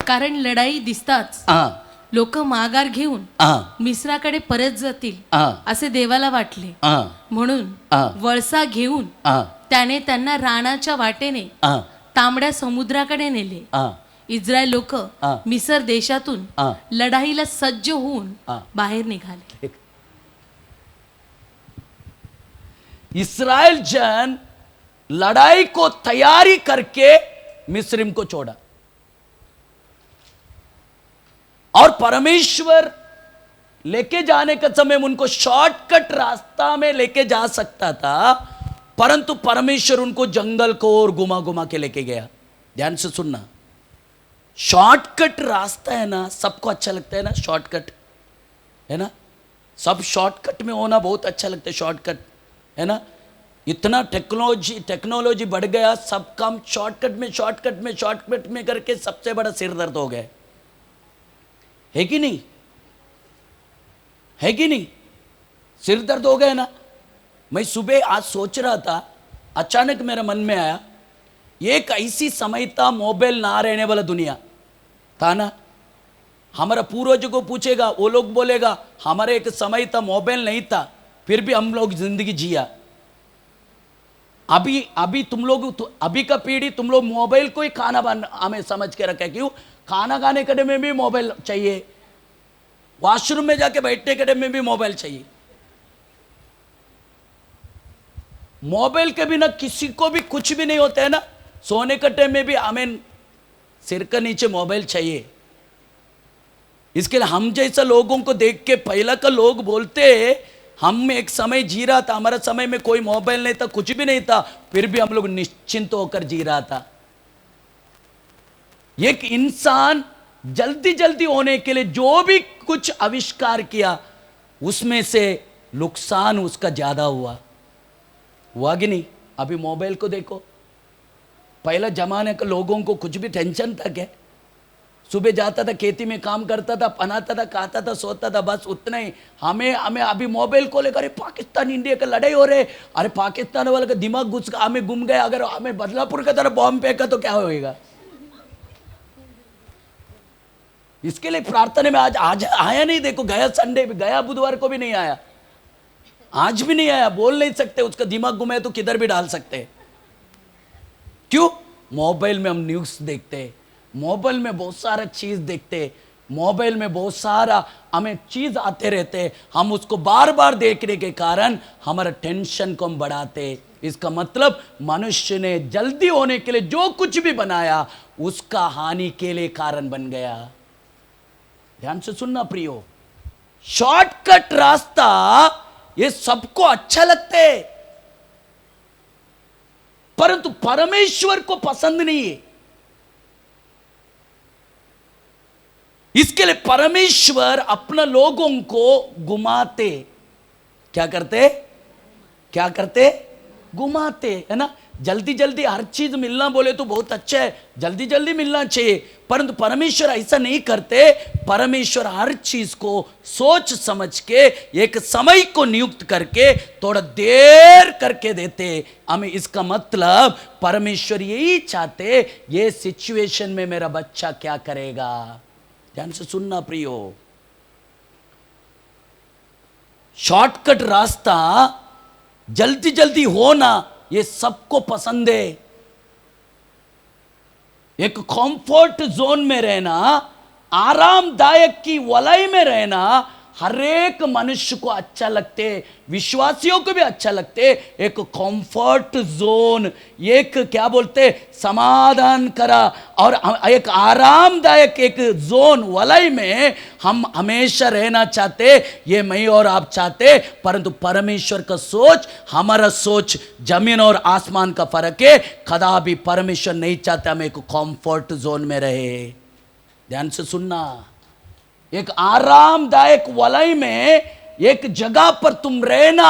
कारण लढाई दिसताच हा लोक माघार घेऊन हा मिस्राकडे परत जातील हा असे देवाला वाटले. हा म्हणून हा. वळसा घेऊन हा त्याने त्यांना रानाच्या वाटेने हा तांबड्या समुद्राकडे नेले. हा इस्रायल लोक हा. मिसर देशातून हा. लढाईला सज्ज होऊन हा. बाहेर निघाले. इस्राएल जन लड़ाई को तैयारी करके मिस्रिम को छोड़ा और परमेश्वर लेके जाने का समय उनको शॉर्टकट रास्ता में लेके जा सकता था, परंतु परमेश्वर उनको जंगल को और घुमा घुमा के लेके गया. ध्यान से सुनना, शॉर्टकट रास्ता है ना, सबको अच्छा लगता है ना, शॉर्टकट है ना, सब शॉर्टकट में होना बहुत अच्छा लगता है. शॉर्टकट है ना, इतना टेक्नोलॉजी बढ़ गया, सब काम शॉर्टकट में करके सबसे बड़ा सिर दर्द हो गया. है कि नहीं, है कि नहीं, सिर दर्द हो गया ना. मैं सुबह आज सोच रहा था, अचानक मेरे मन में आया, एक ऐसी समय था मोबाइल ना रहने वाला दुनिया था ना. हमारा पूर्वजों को पूछेगा, वो लोग बोलेगा हमारे एक समय था मोबाइल नहीं था, फिर भी हम लोग जिंदगी जिया. अभी तुम लोग अभी का पीढ़ी तुम लोग मोबाइल को ही खाना हमें समझ के रखा है. क्यों, खाना खाने के में भी मोबाइल चाहिए, वॉशरूम में जाके बैठने के में भी मोबाइल चाहिए. मोबाइल के बिना किसी को भी कुछ भी नहीं होता है ना. सोने के टाइम में भी हमें सिर के नीचे मोबाइल चाहिए. इसके लिए हम जैसा लोगों को देख के पहला का लोग बोलते हम एक समय जी रहा था, हमारा समय में कोई मोबाइल नहीं था, कुछ भी नहीं था, फिर भी हम लोग निश्चिंत होकर जी रहा था. एक इंसान जल्दी जल्दी होने के लिए जो भी कुछ आविष्कार किया, उसमें से नुकसान उसका ज्यादा हुआ कि नहीं. अभी मोबाइल को देखो, पहला जमाने के लोगों को कुछ भी टेंशन था क्या. सुबह जाता था, खेती में काम करता था, पहनाता था, खाता था, सोता था, बस उतना ही. हमें अभी मोबाइल को लेकर अरे पाकिस्तान इंडिया का लड़ाई हो रहे, अरे पाकिस्तान वाले का दिमाग घुस हमें गुम गया, अगर हमें बदलापुर का तरफ बॉम्ब फेंका तो क्या होएगा. इसके लिए प्रार्थना में आज आया नहीं. देखो गया संडे भी गया, बुधवार को भी नहीं आया, आज भी नहीं आया. बोल नहीं सकते, उसका दिमाग घुमाए तो किधर भी डाल सकते. क्यों, मोबाइल में हम न्यूज़ देखते, मोबाइल में बहुत सारा चीज देखते, मोबाइल में बहुत सारा हमें चीज आते रहते, हम उसको बार बार देखने के कारण हमारा टेंशन को हम बढ़ाते. इसका मतलब मनुष्य ने जल्दी होने के लिए जो कुछ भी बनाया उसका हानि के लिए कारण बन गया. ध्यान से सुनना प्रियो, शॉर्टकट रास्ता ये सबको अच्छा लगते, परंतु परमेश्वर को पसंद नहीं है. इसके लिए परमेश्वर अपना लोगों को घुमाते, क्या करते घुमाते, है ना. जल्दी जल्दी हर चीज मिलना बोले तो बहुत अच्छा है, जल्दी जल्दी मिलना चाहिए, परंतु परमेश्वर ऐसा नहीं करते. परमेश्वर हर चीज को सोच समझ के एक समय को नियुक्त करके थोड़ा देर करके देते हमें. इसका मतलब परमेश्वर यही चाहते, ये सिचुएशन में मेरा बच्चा क्या करेगा. ध्यान से सुनना प्रियो, शॉर्टकट रास्ता जल्दी जल्दी होना ये सबको पसंद है. एक कंफर्ट जोन में रहना, आरामदायक की वलय में रहना हर एक मनुष्य को अच्छा लगते, विश्वासियों को भी अच्छा लगते. एक कंफर्ट जोन, एक क्या बोलते समाधान करा और एक आरामदायक एक जोन वलय में हम हमेशा रहना चाहते. ये मैं और आप चाहते, परंतु परमेश्वर का सोच, हमारा सोच जमीन और आसमान का फर्क है. कदापि परमेश्वर नहीं चाहते हम एक कंफर्ट जोन में रहे. ध्यान से सुनना, एक आरामदायक वलय में एक जगह पर तुम रहना,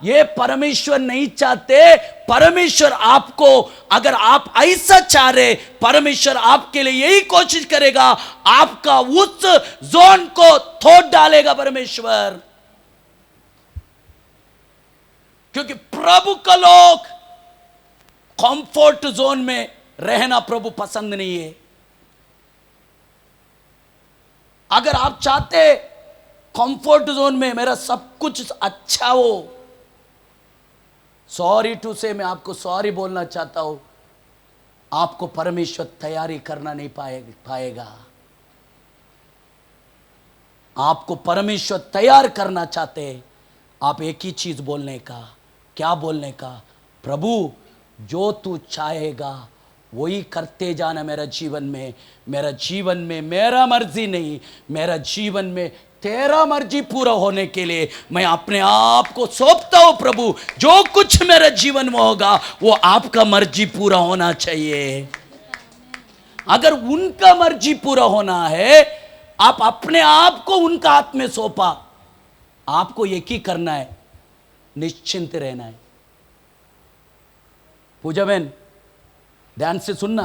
ये परमेश्वर नहीं चाहते। परमेश्वर आपको, अगर आप ऐसा चाह रहे, परमेश्वर आपके लिए यही कोशिश करेगा, आपका उस जोन को तोड़ डालेगा परमेश्वर। क्योंकि प्रभु का लोग कंफर्ट जोन में रहना प्रभु पसंद नहीं है। अगर आप चाहते कंफर्ट जोन में मेरा सब कुछ अच्छा हो, सॉरी टू से, मैं आपको सॉरी बोलना चाहता हूं, आपको परमेश्वर तैयारी करना नहीं पाएगा। आपको परमेश्वर तैयार करना चाहते हैं, आप एक ही चीज बोलने का, क्या बोलने का? प्रभु जो तू चाहेगा वही करते जाना मेरा जीवन में। मेरा जीवन में मेरा मर्जी नहीं, मेरा जीवन में तेरा मर्जी पूरा होने के लिए मैं अपने आप को सौंपता हूं। प्रभु जो कुछ मेरे जीवन में होगा वो आपका मर्जी पूरा होना चाहिए। अगर उनका मर्जी पूरा होना है, आप अपने आप को उनका हाथ में सौंपा, आपको एक ही करना है, निश्चिंत रहना है। पूजा बहन ध्यान से सुनना,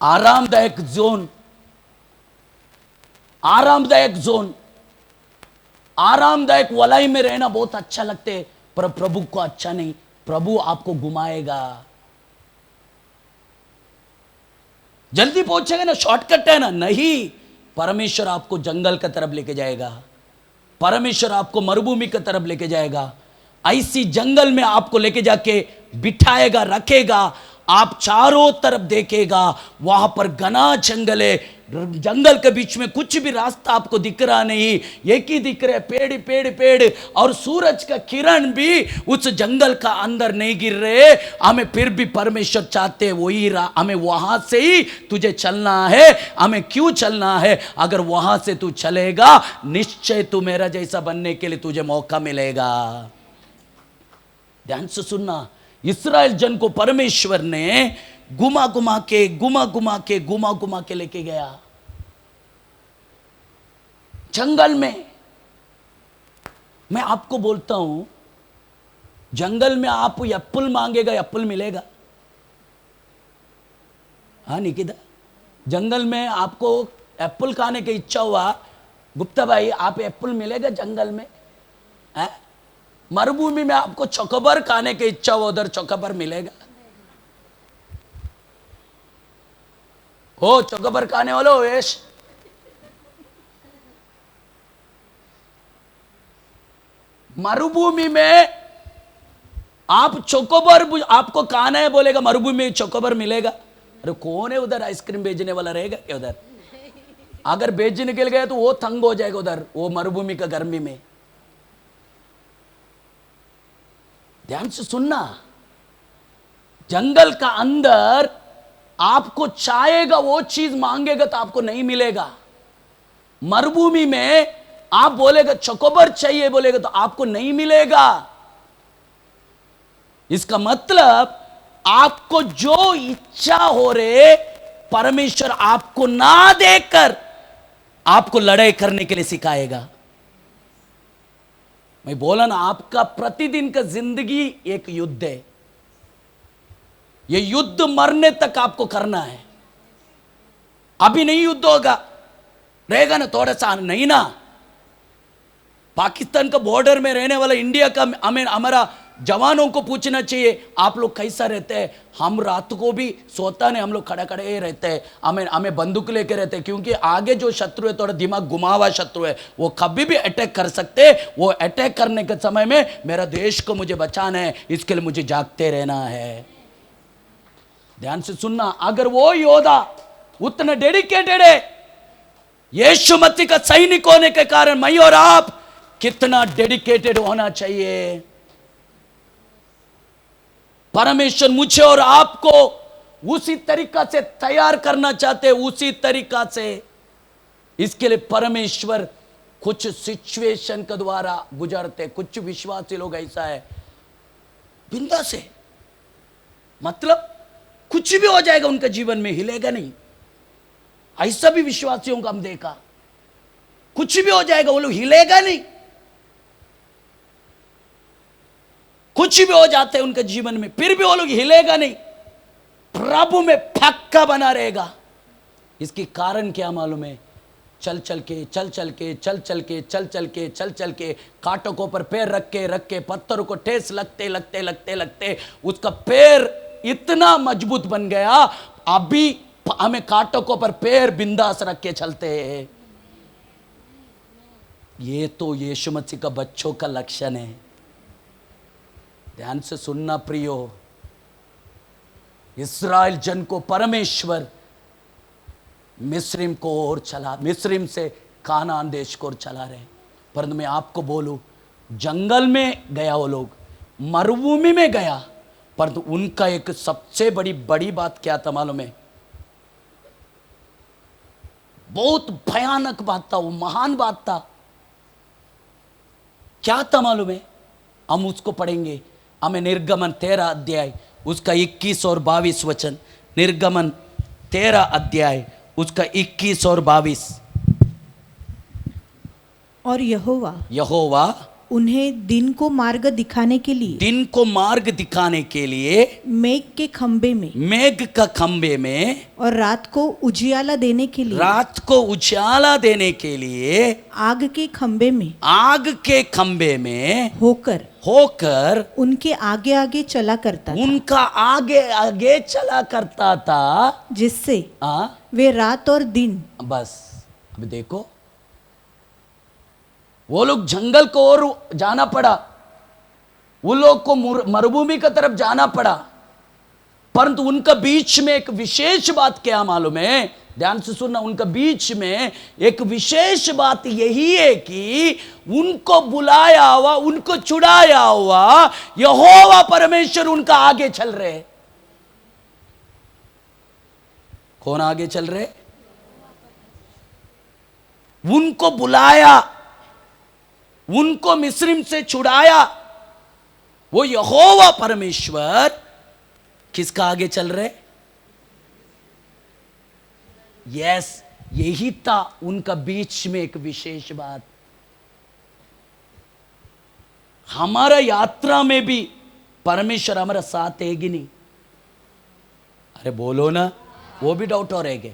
आरामदायक जोन, आरामदायक जोन, आरामदायक वलाई में रहना बहुत अच्छा लगते है, पर प्रभु को अच्छा नहीं। प्रभु आपको घुमाएगा, जल्दी पहुंचेगा ना, शॉर्टकट है ना, नहीं। परमेश्वर आपको जंगल की तरफ लेके जाएगा, परमेश्वर आपको मरुभूमि की तरफ लेके जाएगा, ऐसी जंगल में आपको लेके जाके बिठाएगा, रखेगा। आप चारों तरफ देखेगा, वहां पर घना जंगल है, जंगल के बीच में कुछ भी रास्ता आपको दिख रहा नहीं, एक ही दिख रहे पेड़ पेड़ पेड़, और सूरज का किरण भी उस जंगल का अंदर नहीं गिर रहे। हमें फिर भी परमेश्वर चाहते वही हमें वहां से ही तुझे चलना है। हमें क्यों चलना है? अगर वहां से तू चलेगा, निश्चय तू मेरा जैसा बनने के लिए तुझे मौका मिलेगा। ध्यान से सुनना, इस्राएल जन को परमेश्वर ने घुमा घुमा के लेके गया जंगल में। मैं आपको बोलता हूं, जंगल में आप एप्पल मांगेगा, एप्पल मिलेगा? हाँ निकिता, जंगल में आपको एप्पल खाने की इच्छा हुआ, गुप्ता भाई आप एप्पल मिलेगा जंगल में? है? मरुभूमि में आपको चोकोबार खाने की इच्छा हो, उधर चोकोबार मिलेगा? हो चोकोबार खाने वालों वेश, मरुभूमि में आप चोकोबार आपको खाना है बोलेगा, मरुभूमि में चोकोबार मिलेगा? अरे कौन है उधर आइसक्रीम बेचने वाला रहेगा क्या उधर? अगर बेचने के लिए गया तो वो तंग हो जाएगा उधर, वो मरुभूमि का गर्मी में। ध्यान से सुनना, जंगल का अंदर आपको चाहेगा वो चीज मांगेगा तो आपको नहीं मिलेगा। मरुभूमि में आप बोलेगा चोकोबार चाहिए बोलेगा तो आपको नहीं मिलेगा। इसका मतलब आपको जो इच्छा हो रहे, परमेश्वर आपको ना देकर आपको लड़ाई करने के लिए सिखाएगा। मैं बोला ना, आपका प्रतिदिन का जिंदगी एक युद्ध है। ये युद्ध मरने तक आपको करना है। अभी नहीं युद्ध होगा, रहेगा ना थोड़ा सा, नहीं ना। पाकिस्तान का बॉर्डर में रहने वाला इंडिया का हमें हमारा जवानों को पूछना चाहिए, आप लोग कैसा रहते हैं? हम रात को भी सोता नहीं, हम लोग खड़े खड़े रहते हैं, हमें बंदूक लेके रहते हैं, क्योंकि आगे जो शत्रु है थोड़ा दिमाग घुमा हुआ शत्रु है, वो कभी भी अटैक कर सकते हैं। वो अटैक करने के समय में मेरा देश को मुझे बचाना है, इसके लिए मुझे जागते रहना है। ध्यान से सुनना, अगर वो योद्धा उतना डेडिकेटेड है, यीशु मसीह का सैनिक होने के कारण मैं और आप कितना डेडिकेटेड होना चाहिए। परमेश्वर मुझे और आपको उसी तरीका से तैयार करना चाहते हैं, उसी तरीका से। इसके लिए परमेश्वर कुछ सिचुएशन के द्वारा गुजरते। कुछ विश्वासी लोग ऐसा है, बिंदा से मतलब कुछ भी हो जाएगा उनके जीवन में, हिलेगा नहीं। ऐसा भी विश्वासियों को हम देखा, कुछ भी हो जाएगा वो लोग हिलेगा नहीं। कुछ भी हो जाते हैं उनके जीवन में, फिर भी वो लोग हिलेगा नहीं, प्रभु में पक्का बना रहेगा। इसकी कारण क्या मालूम है? चल चल के कांटों के ऊपर पैर रख के पत्थरों को ठेस लगते उसका पैर इतना मजबूत बन गया, अभी हमें कांटों के ऊपर पैर बिंदास रख के चलते हैं। ये तो यीशु मसीह का बच्चों का लक्षण है। ध्यान से सुनना प्रियो, इस्राएल जन को परमेश्वर मिस्रिम को और चला, मिस्रिम से कानान देश को और चला रहे। परंतु मैं आपको बोलूं, जंगल में गया वो लोग, मरुभूमि में गया, परंतु उनका एक सबसे बड़ी बात क्या था मालूम है? बहुत भयानक बात था, वो महान बात था। क्या था मालूम है? हम उसको पढ़ेंगे। हमें निर्गमन 13 अध्याय उसका 21 और 22 वचन, निर्गमन 13 अध्याय उसका 21 और 22। और यहोवा उन्हें दिन को मार्ग दिखाने के लिए मेघ के खंबे में और रात को उजियाला देने के लिए आग के खंबे में होकर उनके आगे आगे चला करता था, जिससे वे रात और दिन। बस अभी देखो, वो लोग जंगल को और जाना पड़ा, वो लोग को मरुभूमि की तरफ जाना पड़ा, परंतु उनका बीच में एक विशेष बात क्या मालूम है? ध्यान से सुनना, उनका बीच में एक विशेष बात यही है कि उनको बुलाया हुआ, उनको छुड़ाया हुआ यहोवा परमेश्वर उनका आगे चल रहे। कौन आगे चल रहे? उनको बुलाया, उनको मिस्रिम से छुड़ाया, वो यहोवा परमेश्वर किसका आगे चल रहे? यस, यही था उनका बीच में एक विशेष बात। हमारा यात्रा में भी परमेश्वर हमारा साथ है कि नहीं? अरे बोलो ना, वो भी डाउट हो रहेगा।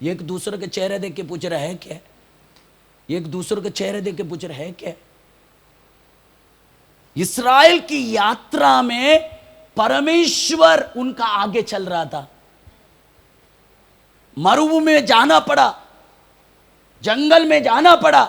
एक दूसरे के चेहरे देख के पूछ रहा है क्या? एक दूसरे के चेहरे देख के पूछ रहा है क्या? इस्राएल की यात्रा में परमेश्वर उनका आगे चल रहा था। मरुभूमि में जाना पड़ा, जंगल में जाना पड़ा,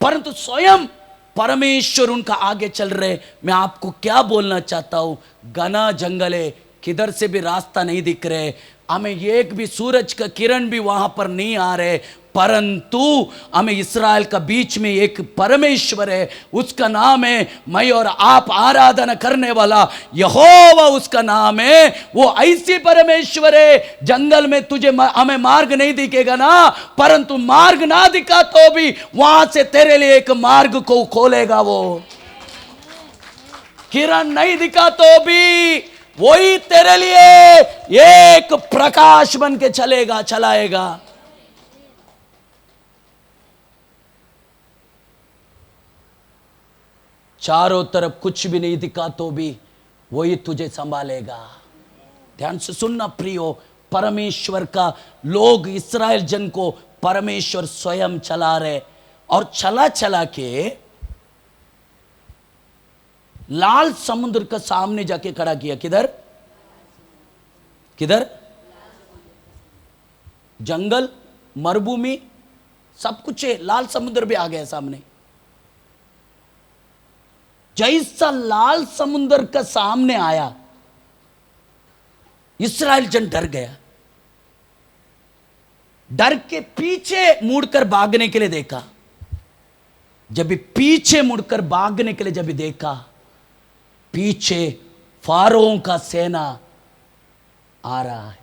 परंतु स्वयं परमेश्वर उनका आगे चल रहे। मैं आपको क्या बोलना चाहता हूं, घना जंगल है, किधर से भी रास्ता नहीं दिख रहे, हमें एक भी सूरज का किरण भी वहां पर नहीं आ रहे, परंतु हमें इस्राएल का बीच में एक परमेश्वर है, उसका नाम है मैं और आप आराधना करने वाला यहोवा, उसका नाम है। वो ऐसी परमेश्वर है, जंगल में तुझे हमें मार्ग नहीं दिखेगा ना, परंतु मार्ग ना दिखा तो भी वहां से तेरे लिए एक मार्ग को खोलेगा। वो किरण नहीं दिखा तो भी वही तेरे लिए एक प्रकाश बन के चलाएगा। चारों तरफ कुछ भी नहीं दिखा तो भी वही तुझे संभालेगा। ध्यान से सुनना प्रियो, परमेश्वर का लोग, इस्राएल जन को परमेश्वर स्वयं चला रहे, और चला के लाल समुद्र का सामने जाके खड़ा किया। किधर? जंगल, मरुभूमि, सब कुछ है, लाल समुद्र भी आ गया सामने। जैसा लाल समुद्र का सामने आया, इस्राएल जन डर गया, डर के पीछे मुड़कर भागने के लिए देखा। जब भी पीछे मुड़कर भागने के लिए जब भी देखा, पीछे फारों का सेना आ रहा है।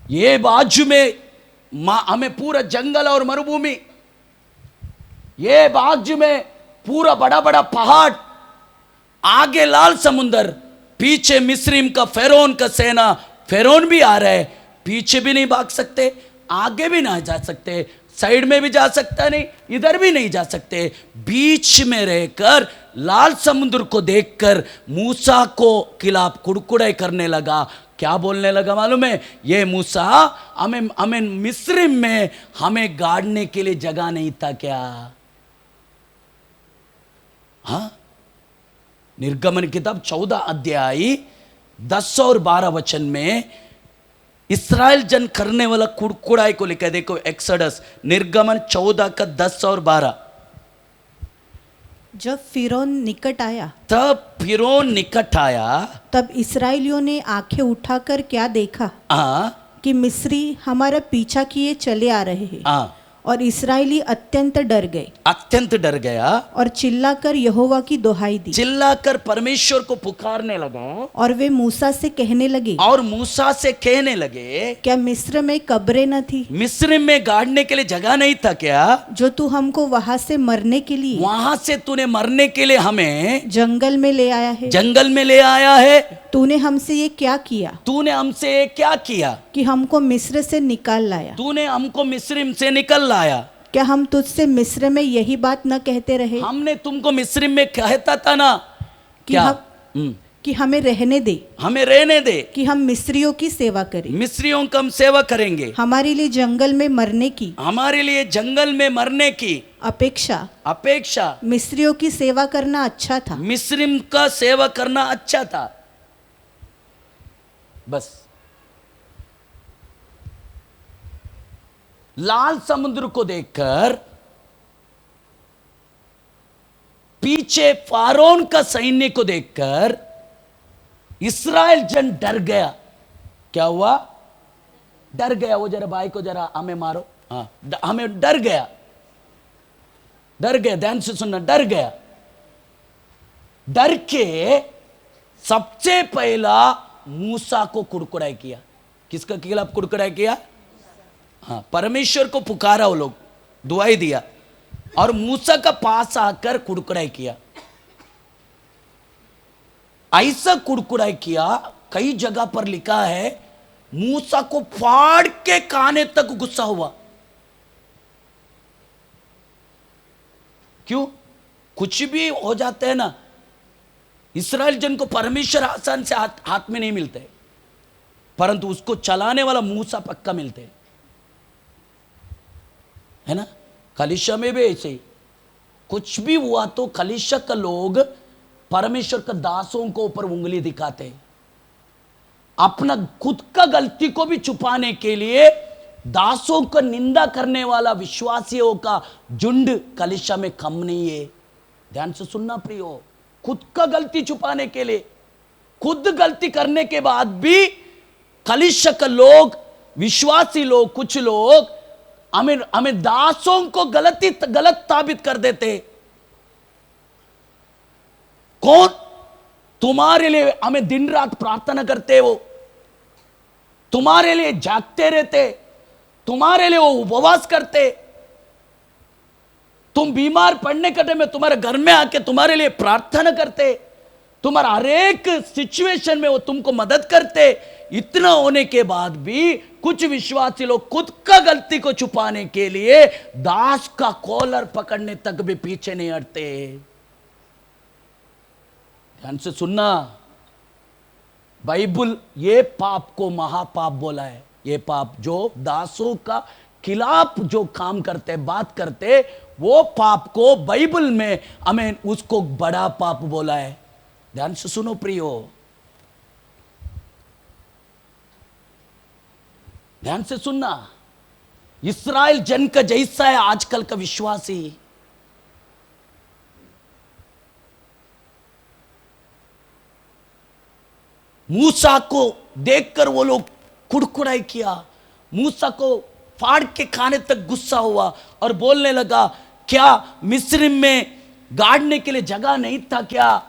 ये बाजू में हमें पूरा जंगल और मरुभूमि, ये बाजू में पूरा बड़ा बड़ा पहाड़, आगे लाल समुंदर, पीछे मिस्रिम का फेरोन का सेना, फेरोन भी आ रहा है। पीछे भी नहीं भाग सकते, आगे भी ना जा सकते, साइड में भी जा सकता नहीं, इधर भी नहीं जा सकते। बीच में रहकर लाल समुद्र को देखकर मूसा को खिलाफ कुड़कुड़ाई करने लगा। क्या बोलने लगा मालूम है? ये मूसा, हमें हमें मिस्र में हमें गाड़ने के लिए जगह नहीं था क्या? हाँ, निर्गमन किताब 14 अध्याय 10 और 12 वचन में इस्राएल जन करने वाला कुड़कुड़ाई को लिखा है। देखो एक्सोडस निर्गमन 14 का 10 और 12। जब फिरौन निकट आया तब फिरौन निकट आया, तब इस्राएलियों ने आंखें उठाकर क्या देखा हाँ कि मिस्री हमारा पीछा किए चले आ रहे हैं, हाँ, और इस्राएली अत्यंत डर गए अत्यंत डर गया और चिल्लाकर यहोवा की दोहाई दी। चिल्लाकर परमेश्वर को पुकारने लगा और वे मूसा से कहने लगे, और मूसा से कहने लगे, क्या मिस्र में कब्रें न थी मिस्र में गाड़ने के लिए जगह नहीं था क्या? जो तू हमको वहां से मरने के लिए वहां से तूने मरने के लिए हमें जंगल में ले आया है? जंगल में ले आया है। तूने हमसे ये क्या किया तूने हमसे ये क्या किया कि हमको मिस्र से निकाल लाया? तूने हमको मिस्र से निकल लाया। क्या हम तुझसे मिस्र में यही बात न कहते रहे हमने तुमको मिस्र में कहता था ना कि क्या? हम कि हमें रहने दे, हमें रहने दे, कि हम मिस्रियों की सेवा करें, मिस्रियों का हम सेवा करेंगे। हमारे लिए जंगल में मरने की हमारे लिए जंगल में मरने की अपेक्षा मिस्रियों की सेवा करना अच्छा था। मिस्रिम का सेवा करना अच्छा था। बस लाल समुद्र को देखकर पीछे फारोन का सैन्य को देखकर इस्राएल जन डर गया। क्या हुआ? डर गया। वो जरा भाई को जरा हमें मारो। हाँ, हमें डर गया, डर गया। ध्यान से सुनना, डर गया। डर के सबसे पहला मूसा को कुड़कुड़ाई किया। किसका खिलाफ कुड़कुड़ाई किया? हाँ, परमेश्वर को पुकारा, वो लोग दुआई दिया और मूसा का पास आकर कुड़कुड़ाई किया। ऐसा कुड़कुड़ाई किया, कई जगह पर लिखा है मूसा को फाड़ के खाने तक गुस्सा हुआ। क्यों? कुछ भी हो जाते हैं ना, इस्राएल जन को परमेश्वर आसान से हाथ में नहीं मिलते, परंतु उसको चलाने वाला मूसा पक्का मिलते है ना। कलीसिया में भी ऐसे ही कुछ भी हुआ तो कलीसिया का लोग परमेश्वर का दासों को ऊपर उंगली दिखाते हैं। अपना खुद का गलती को भी छुपाने के लिए दासों का निंदा करने वाला विश्वासियों का झुंड कलीसिया में कम नहीं है। ध्यान से सुनना प्रियो, खुद का गलती छुपाने के लिए, खुद गलती करने के बाद भी कलीसिया का लोग, विश्वासी लोग, कुछ लोग हमें दासों को गलत साबित कर देते। कौन? तुम्हारे लिए हमें दिन रात प्रार्थना करते, वो तुम्हारे लिए जागते रहते, तुम्हारे लिए वो उपवास करते, तुम बीमार पड़ने के टाइम में तुम्हारे घर में आके तुम्हारे लिए प्रार्थना करते, तुम्हारा हर एक सिचुएशन में वो तुमको मदद करते। इतना होने के बाद भी कुछ विश्वासी लोग खुद का गलती को छुपाने के लिए दास का कॉलर पकड़ने तक भी पीछे नहीं हटते। ध्यान से सुनना, बाइबल ये पाप को महापाप बोला है। ये पाप जो दासों का खिलाफ जो काम करते, बात करते, वो पाप को बाइबल में हमें उसको बड़ा पाप बोला है। ध्यान से सुनो प्रियो, ध्यान से सुनना। इस्राएल जन का जैसा है आजकल का विश्वासी। मूसा को देखकर वो लोग कुड़कुड़ाई किया, मूसा को फाड़ के खाने तक गुस्सा हुआ और बोलने लगा, क्या मिस्र में गाड़ने के लिए जगह नहीं था क्या?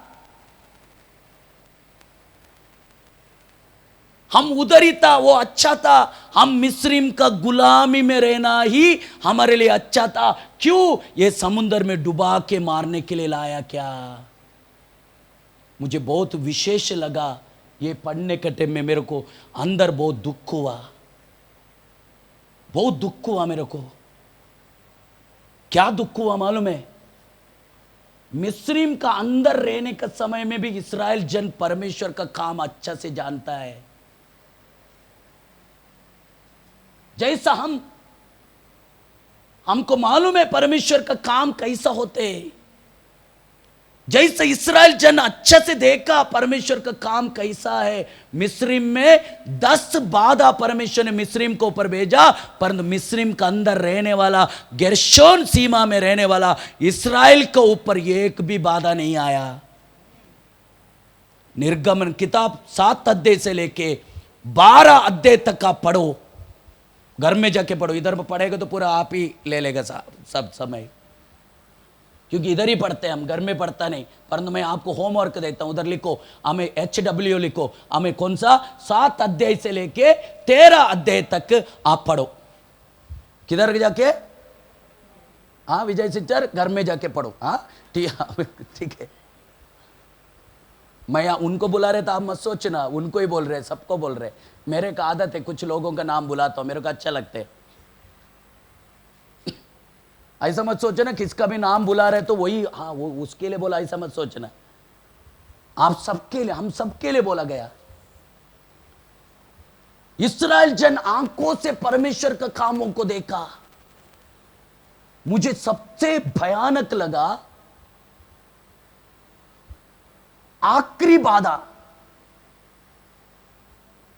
हम उधर ही था, वो अच्छा था। हम मिस्रिम का गुलामी में रहना ही हमारे लिए अच्छा था। क्यों? ये समुद्र में डुबा के मारने के लिए लाया क्या? मुझे बहुत विशेष लगा ये पढ़ने के टाइम में। मेरे को अंदर बहुत दुख हुआ, बहुत दुख हुआ मेरे को। क्या दुख हुआ मालूम है? मिस्रीम का अंदर रहने का समय में भी इस्राएल जन परमेश्वर का काम अच्छा से जानता है। जैसा हमको मालूम है परमेश्वर का काम कैसा होते, जैसे इस्राएल जन अच्छा से देखा परमेश्वर का काम कैसा है। मिस्रीम में 10 बाधा परमेश्वर ने मिस्रीम को ऊपर भेजा, परंतु मिस्रीम का अंदर रहने वाला, गेर्शोन सीमा में रहने वाला इस्राएल के ऊपर एक भी बाधा नहीं आया। निर्गमन किताब 7 अध्याय से लेके 12 अध्याय तक आप पढ़ो, घर में जाके पढ़ो। इधर पढ़ेगा तो पूरा आप ही ले लेगा सब समय, क्योंकि इधर ही पढ़ते हैं हम, घर में पढ़ता नहीं। परंतु मैं आपको होमवर्क देता हूं, उधर लिखो, हमें HW लिखो, हमें कौन सा 7 अध्याय से लेके 13 अध्याय तक आप पढ़ो। किधर जाके? हाँ विजय सिस्टर, घर में जाके पढ़ो। हाँ ठीक है। मैं उनको बुला रहे था, आप मत सोचना उनको ही बोल रहे, सबको बोल रहे। मेरे का आदत है कुछ लोगों का नाम बुलाता हूं, मेरे को अच्छा लगता है। ऐसा मत सोचना किसका भी नाम बुला रहे तो वही, हाँ वो उसके लिए बोला, ऐसा मत सोचना। आप सबके लिए, हम सबके लिए बोला गया। इस्राएल जन आंखों से परमेश्वर का कामों को देखा। मुझे सबसे भयानक लगा आखिरी बाधा,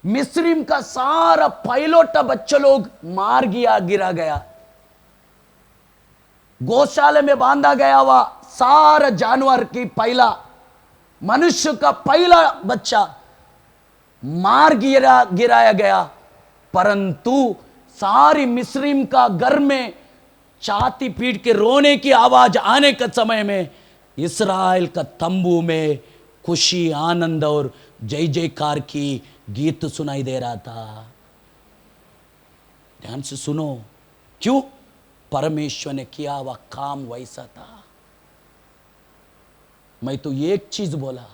मिस्रीम का सारा पायलोटा बच्चा लोग मार गिरा गया, गौशाले में बांधा गया हुआ सारा जानवर की पहला, मनुष्य का पहला बच्चा मार गिराया गया। परंतु सारी मिस्रीम का घर में छाती पीट के रोने की आवाज आने के समय में इस्राएल का तंबू में खुशी, आनंद और जय जयकार की गीत सुनाई दे रहा था। ध्यान से सुनो, क्यों? परमेश्वर ने किया हुआ काम वैसा था। मैं तो एक चीज बोला,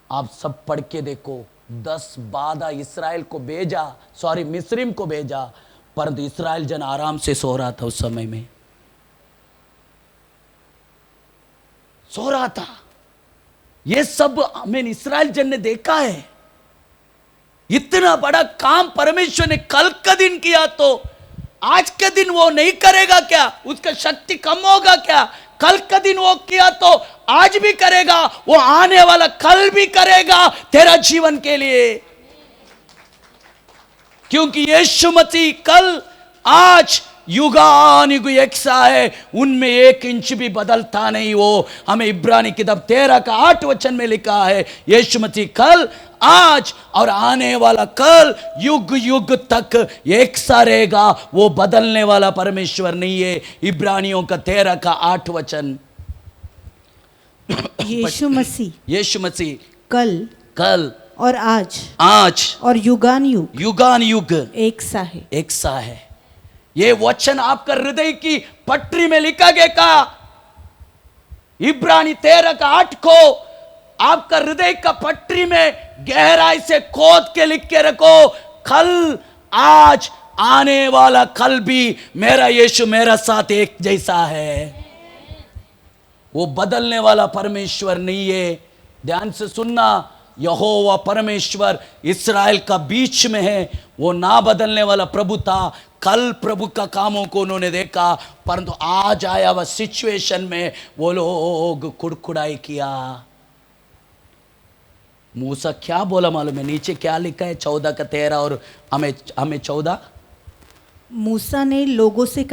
आप सब पढ़ के देखो, 10 बाधा इस्राएल को भेजा, सॉरी मिस्रीम को भेजा, परंतु इस्राएल जन आराम से सो रहा था। उस समय में सो रहा था। ये सब हमें इस्राएल जन ने देखा है। इतना बड़ा काम परमेश्वर ने कल का दिन किया तो आज के दिन वो नहीं करेगा क्या? उसका शक्ति कम होगा क्या? कल का दिन वो किया तो आज भी करेगा, वो आने वाला कल भी करेगा तेरा जीवन के लिए। क्योंकि यीशु मसीह कल आज युगानुयुग एक सा है, उनमें 1 इंच भी बदलता नहीं। वो हमें इब्रानी किताब 13 का 8 वचन में लिखा है, यीशु मसीह कल, आज और आने वाला कल युग युग तक एक सा रहेगा। वो बदलने वाला परमेश्वर नहीं है। इब्रानियों का 13 का 8 वचन। यीशु मसीह कल और आज और युगान युग एक सा है। ये वचन आपका हृदय की पटरी में लिखा गया का, इब्रानी 13 का 8 को आपका हृदय का पटरी में गहराई से खोद के लिख के रखो। कल, आज, आने वाला कल भी मेरा यीशु मेरा साथ एक जैसा है। वो बदलने वाला परमेश्वर नहीं है। ध्यान से सुनना, यहोवा परमेश्वर इस्राएल का बीच में है। वो ना बदलने वाला प्रभु था। कल प्रभु का कामों को उन्होंने देखा, परंतु आज आया वह सिचुएशन में वो लोग कुड़कुड़ाई किया। मूसा क्या बोला मालूम है? नीचे क्या लिखा है? 14 का 13 और हमें 14। मूसा ने लोगों से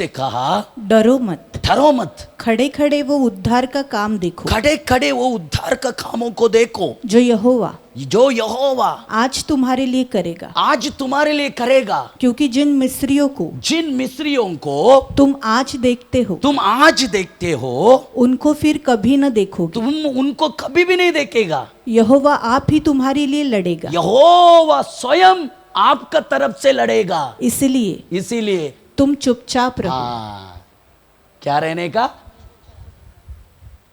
कहा, डरो मत, खड़े खड़े वो उद्धार का काम देखो, खड़े वो उद्धार का कामों को देखो जो यहोवा आज तुम्हारे लिए करेगा। क्योंकि जिन मिस्रियों को तुम आज देखते हो उनको फिर कभी न देखोगे, तुम उनको कभी भी नहीं देखेगा। यहोवा आप ही तुम्हारे लिए लड़ेगा, यहोवा स्वयं आपका तरफ से लड़ेगा। इसीलिए तुम चुपचाप रहो। क्या रहने का?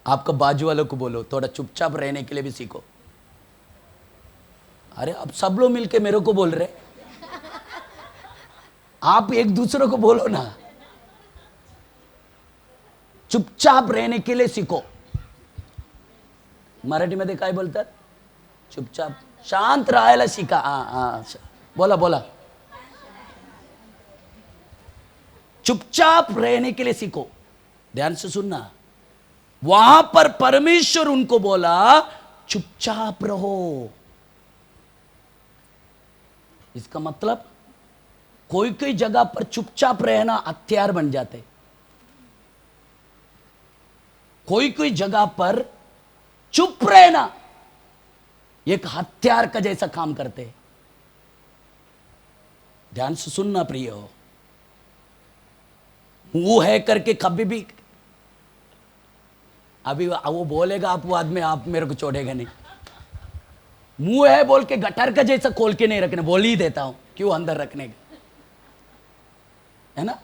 आपका बाजू वालों को बोलो, थोड़ा चुपचाप रहने के लिए भी सीखो। अरे अब सब लोग मिलके मेरे को बोल रहे, आप एक दूसरे को बोलो ना। चुपचाप रहने के लिए सीखो. मराठीमध्ये काय बोलतात? चुपचाप शांत राहायला शिका. बोला बोला. चुपचाप रहने के लिए सीखो. ध्यान से सुनना. वहां पर परमेश्वर उनको बोला चुपचाप रहो. इसका मतलब कोई कोई जगह पर चुपचाप रहना हथियार बन जाते. कोई कोई जगह पर चुप रहना एक हथियार का जैसा काम करते. ध्यान से सुनना प्रिय हो. वो है करके कभी भी अभी वो बोलेगा आप वो आदमी आप मेरे को छोड़ेगा नहीं. मुंह है बोल के गटर का जैसा खोल के नहीं रखने. बोल ही देता हूं क्यों अंदर रखने का, है ना.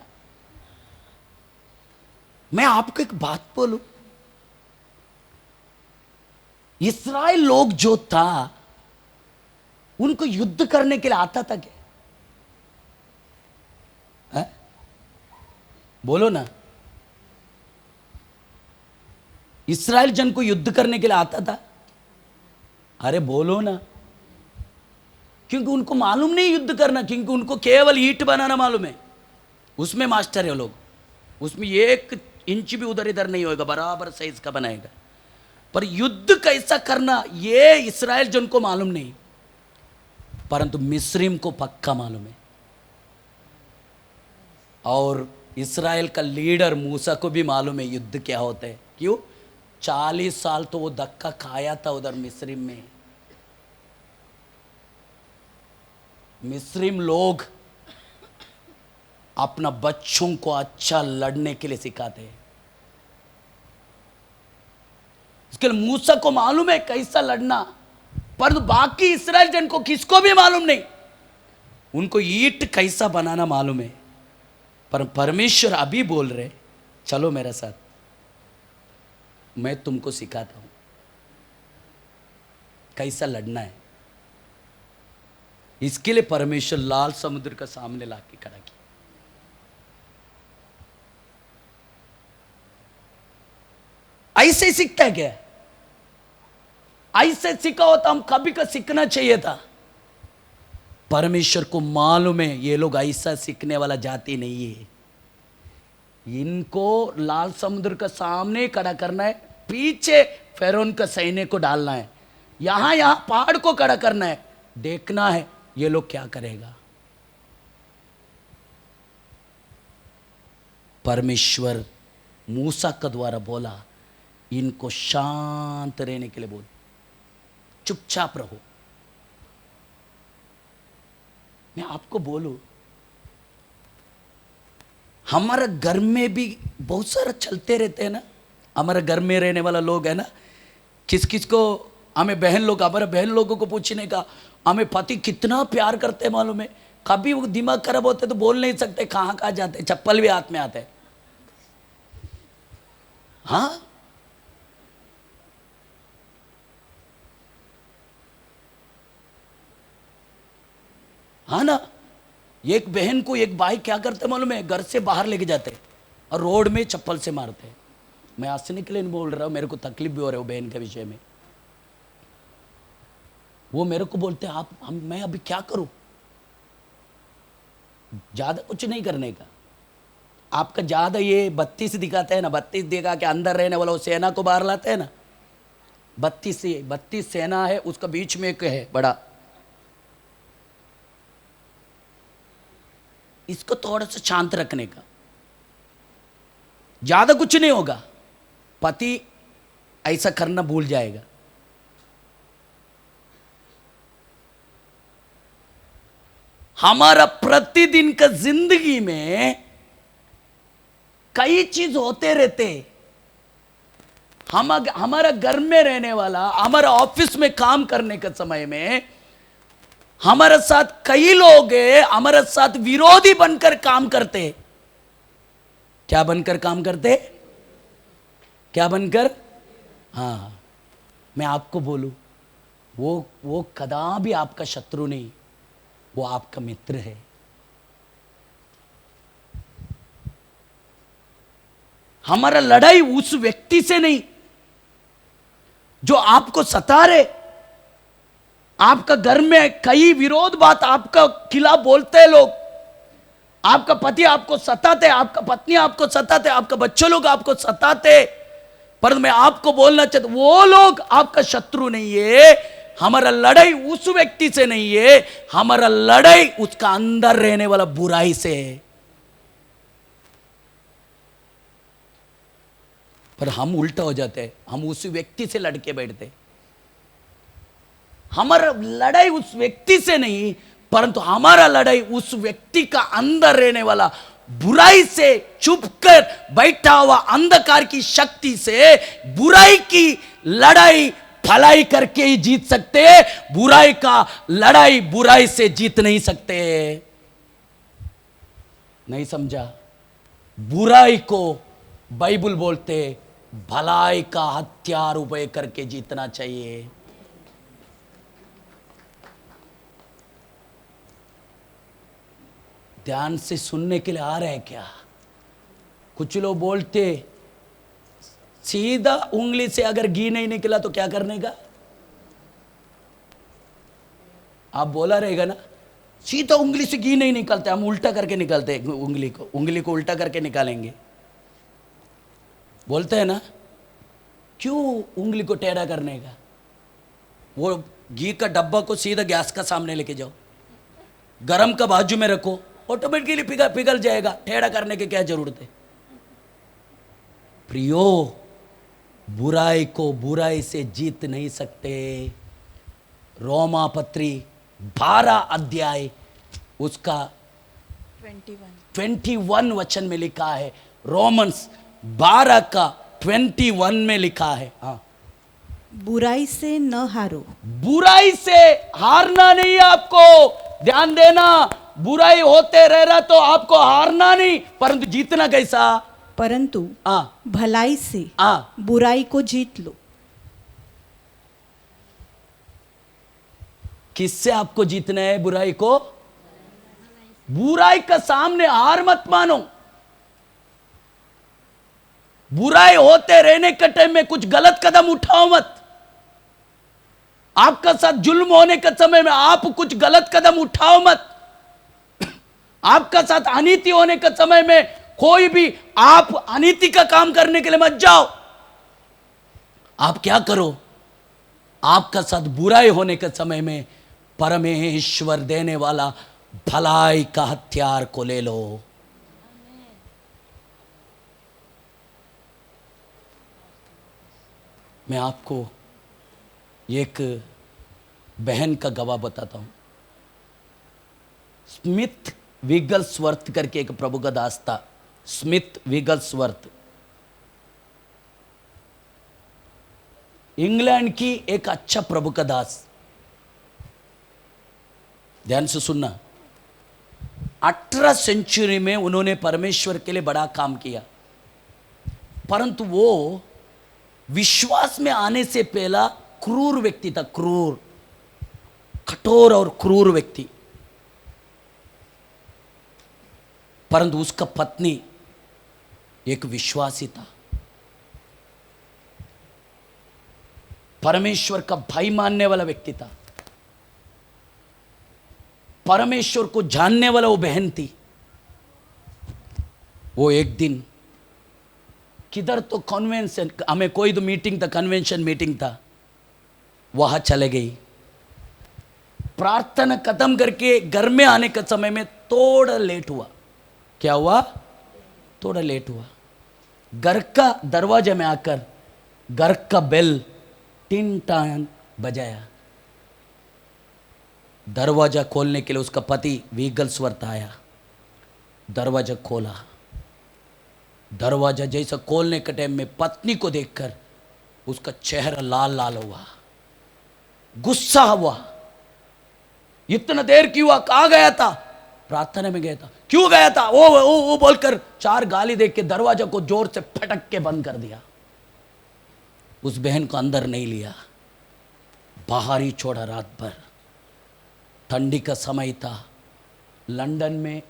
मैं आपको एक बात बोलूं. इस्राएल लोग जो था उनको युद्ध करने के लिए आता था क्या? है? बोलो ना. इस्राएल जन को युद्ध करने के लिए आता था? अरे बोलो ना. क्योंकि उनको मालूम नहीं युद्ध करना, क्योंकि उनको केवल ईंट बनाना मालूम है. उसमें मास्टर है लोग. उसमें एक इंच भी उधर इधर नहीं होगा, बराबर साइज का बनाएगा. पर युद्ध कैसा करना ये इस्राएल जन को मालूम नहीं, परंतु मिस्रीम को पक्का मालूम है. और इस्राएल का लीडर मूसा को भी मालूम है युद्ध क्या होता है. क्यों? 40 साल तो वो धक्का खाया था उधर मिस्रीम में. मिस्रीम लोग अपना बच्चों को अच्छा लड़ने के लिए सिखाते हैं. इसके लिए मूसा को मालूम है कैसा लड़ना, पर बाकी इस्राएल जन को किसको भी मालूम नहीं. उनको ईंट कैसा बनाना मालूम है. पर परमेश्वर अभी बोल रहे चलो मेरे साथ, मैं तुमको सिखाता हूं कैसा लड़ना है. इसके लिए परमेश्वर लाल समुद्र का सामने लाके खड़ा किया. ऐसे सीखता है क्या? ऐसे सीखा होता हम कभी का सीखना चाहिए था. परमेश्वर को मालूम है ये लोग ऐसा सीखने वाला जाति नहीं है. इनको लाल समुद्र का सामने खड़ा करना है, पीछे फेरोन का सैन्य को डालना है, यहां पहाड़ को खड़ा करना है, देखना है ये लोग क्या करेगा. परमेश्वर मूसा का द्वारा बोला इनको शांत रहने के लिए बोल, चुपचाप रहो. मैं आपको बोलूं हमारा घर में भी बहुत सारा चलते रहते हैं ना. हमारे घर में रहने वाला लोग है ना, किस किस को हमें बहन लोग, हमारे बहन लोगों को पूछने का हमें पति कितना प्यार करते हैं मालूम है. कभी वो दिमाग खराब होते तो बोल नहीं सकते, कहाँ कहाँ जाते, चप्पल भी हाथ में आते हैं. हाँ हाँ ना. एक बहन को एक भाई क्या करते मालूम है, घर से बाहर लेके जाते और रोड में चप्पल से मारते. मैं हंसने के लिए नहीं बोल रहा हूं, मेरे को तकलीफ भी हो रहा है वो बहन के विषय में. वो मेरे को बोलते आप मैं अभी क्या करूं, ज्यादा कुछ नहीं करने का. आपका ज्यादा ये 32 दिखाते हैं ना, 32 दिखा के अंदर रहने वाला वो सेना को बाहर लाते हैं ना. 32 सेना है, उसका बीच में एक है बड़ा. इसको थोड़ा सा शांत रखने का, ज्यादा कुछ नहीं होगा. पति ऐसा करना भूल जाएगा. हमारा प्रतिदिन का जिंदगी में कई चीज होते रहते. हमारा घर में रहने वाला, हमारा ऑफिस में काम करने के समय में हमारे साथ कई लोग हमारे साथ विरोधी बनकर काम करते. क्या बनकर काम करते? क्या बनकर? हाँ, मैं आपको बोलूं वो कदापि आपका शत्रु नहीं, वो आपका मित्र है. हमारा लड़ाई उस व्यक्ति से नहीं जो आपको सता रहे। आपका घर में कई विरोध बात आपका खिलाफ बोलते हैं लोग, आपका पति आपको सताते, आपका पत्नी आपको सताते, आपका बच्चे लोग आपको सताते, पर मैं आपको बोलना चाहता वो लोग आपका शत्रु नहीं है। हमारा लड़ाई उस व्यक्ति से नहीं है, हमारा लड़ाई उसका अंदर रहने वाला बुराई से है। पर हम उल्टा हो जाते हैं, हम उस व्यक्ति से लड़के बैठते। हमारा लड़ाई उस व्यक्ति से नहीं, परंतु हमारा लड़ाई उस व्यक्ति का अंदर रहने वाला बुराई से, चुपकर बैठा हुआ अंधकार की शक्ति से। बुराई की लड़ाई भलाई करके ही जीत सकते हैं, बुराई का लड़ाई बुराई से जीत नहीं सकते। नहीं समझा? बुराई को बाइबल बोलते भलाई का हथियार उपयोग करके जीतना चाहिए। ध्यान से सुनने के लिए आ रहे हैं क्या? कुछ लोग बोलते सीधा उंगली से अगर घी नहीं निकला तो क्या करने का? आप बोला रहेगा ना, सीधा उंगली से घी नहीं निकलता, हम उल्टा करके निकालते हैं उंगली को उल्टा करके निकालेंगे, बोलते हैं ना। क्यों उंगली को टेढ़ा करने का? वो घी का डब्बा को सीधा गैस का सामने लेके जाओ, गरम का बाजू में रखो, ऑटोमेटिकली पिघल जाएगा। टेढ़ा करने की क्या जरूरत है? प्रियो, बुराई को बुराई से जीत नहीं सकते। रोमा पत्री 12 अध्याय उसका 21 वचन में लिखा है। रोमन्स 12 का 21 में लिखा है। हाँ, बुराई से न हारो। बुराई से हारना नहीं है आपको, ध्यान देना। बुराई होते रह रहा तो आपको हारना नहीं, परंतु जीतना कैसा? परंतु भलाई से बुराई को जीत लो। किससे आपको जीतना है बुराई को? बुराई का सामने हार मत मानो। बुराई होते रहने के टाइम में कुछ गलत कदम उठाओ मत। आपका साथ जुल्म होने के समय में आप कुछ गलत कदम उठाओ मत। आपका साथ अनीति होने के समय में कोई भी आप अनीति का काम करने के लिए मत जाओ। आप क्या करो? आपका साथ बुराई होने के समय में परमेश्वर देने वाला भलाई का हथियार को ले लो। मैं आपको एक बहन का गवाह बताता हूं। स्मिथ विगल्सवर्थ करके एक प्रभु का दास था, स्मिथ विगल्सवर्थ। इंग्लैंड की एक अच्छा प्रभु का दास। ध्यान से सुनना। 18 सेंचुरी में उन्होंने परमेश्वर के लिए बड़ा काम किया, परंतु वो विश्वास में आने से पहला क्रूर व्यक्ति था, क्रूर, कठोर और क्रूर व्यक्ति। परंतु उसका पत्नी एक विश्वासी था, परमेश्वर का भाई मानने वाला व्यक्ति था, परमेश्वर को जानने वाला वो बहन थी। वो एक दिन किधर तो कन्वेंशन, हमें कोई तो मीटिंग था, कन्वेंशन मीटिंग था, वहां चले गई। प्रार्थना खत्म करके घर में आने के समय में थोड़ा लेट हुआ। क्या हुआ? थोड़ा लेट हुआ। घर का दरवाजे में आकर घर का बेल टिन टान बजाया। दरवाजा खोलने के लिए उसका पति विगल्सवर्थ आया। दरवाजा खोला। दरवाजा जैसा खोलने के टाइम में पत्नी को देखकर उसका चेहरा लाल लाल हुआ, गुस्सा हुआ। इतना देर क्यों? कहाँ गया था? प्रार्थना में गया था। क्यों गया था? वो बोलकर 4 गाली देख के दरवाजा को जोर से फटक के बंद कर दिया। उस बहन को अंदर नहीं लिया, बाहर ही छोड़ा रात भर। ठंडी का समय था। लंदन में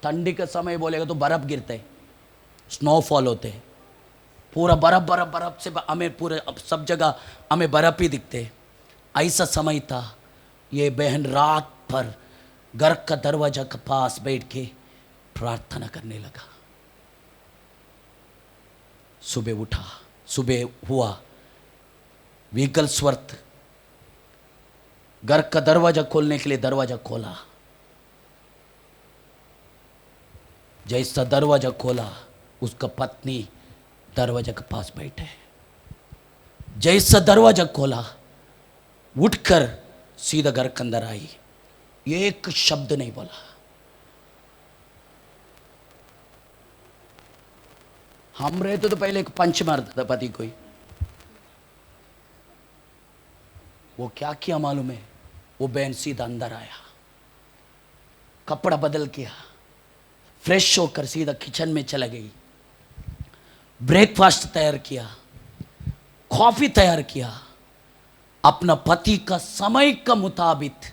ठंडी का समय बोलेगा तो बर्फ गिरते, स्नोफॉल होते। पूरा बर्फ बर्फ बर्फ से हमें पूरे सब जगह हमें बर्फ ही दिखते। ऐसा समय था, ये बहन रात भर घर का दरवाजा के पास बैठ के प्रार्थना करने लगा। सुबह उठा, सुबह हुआ, विकल्सवर्त घर का दरवाजा खोलने के लिए दरवाजा खोला। जैसा दरवाजा खोला, उसका पत्नी दरवाजा के पास बैठे। जैसा दरवाजा खोला, उठकर सीधा घर के अंदर आई, एक शब्द नहीं बोला। हम रहते तो पहले एक पंच मारता था पति कोई। वो क्या किया मालूम है? वो बहन सीधा अंदर आया, कपड़ा बदल किया, फ्रेश होकर सीधा किचन में चला गई, ब्रेकफास्ट तैयार किया, कॉफी तैयार किया, अपना पति का समय का मुताबिक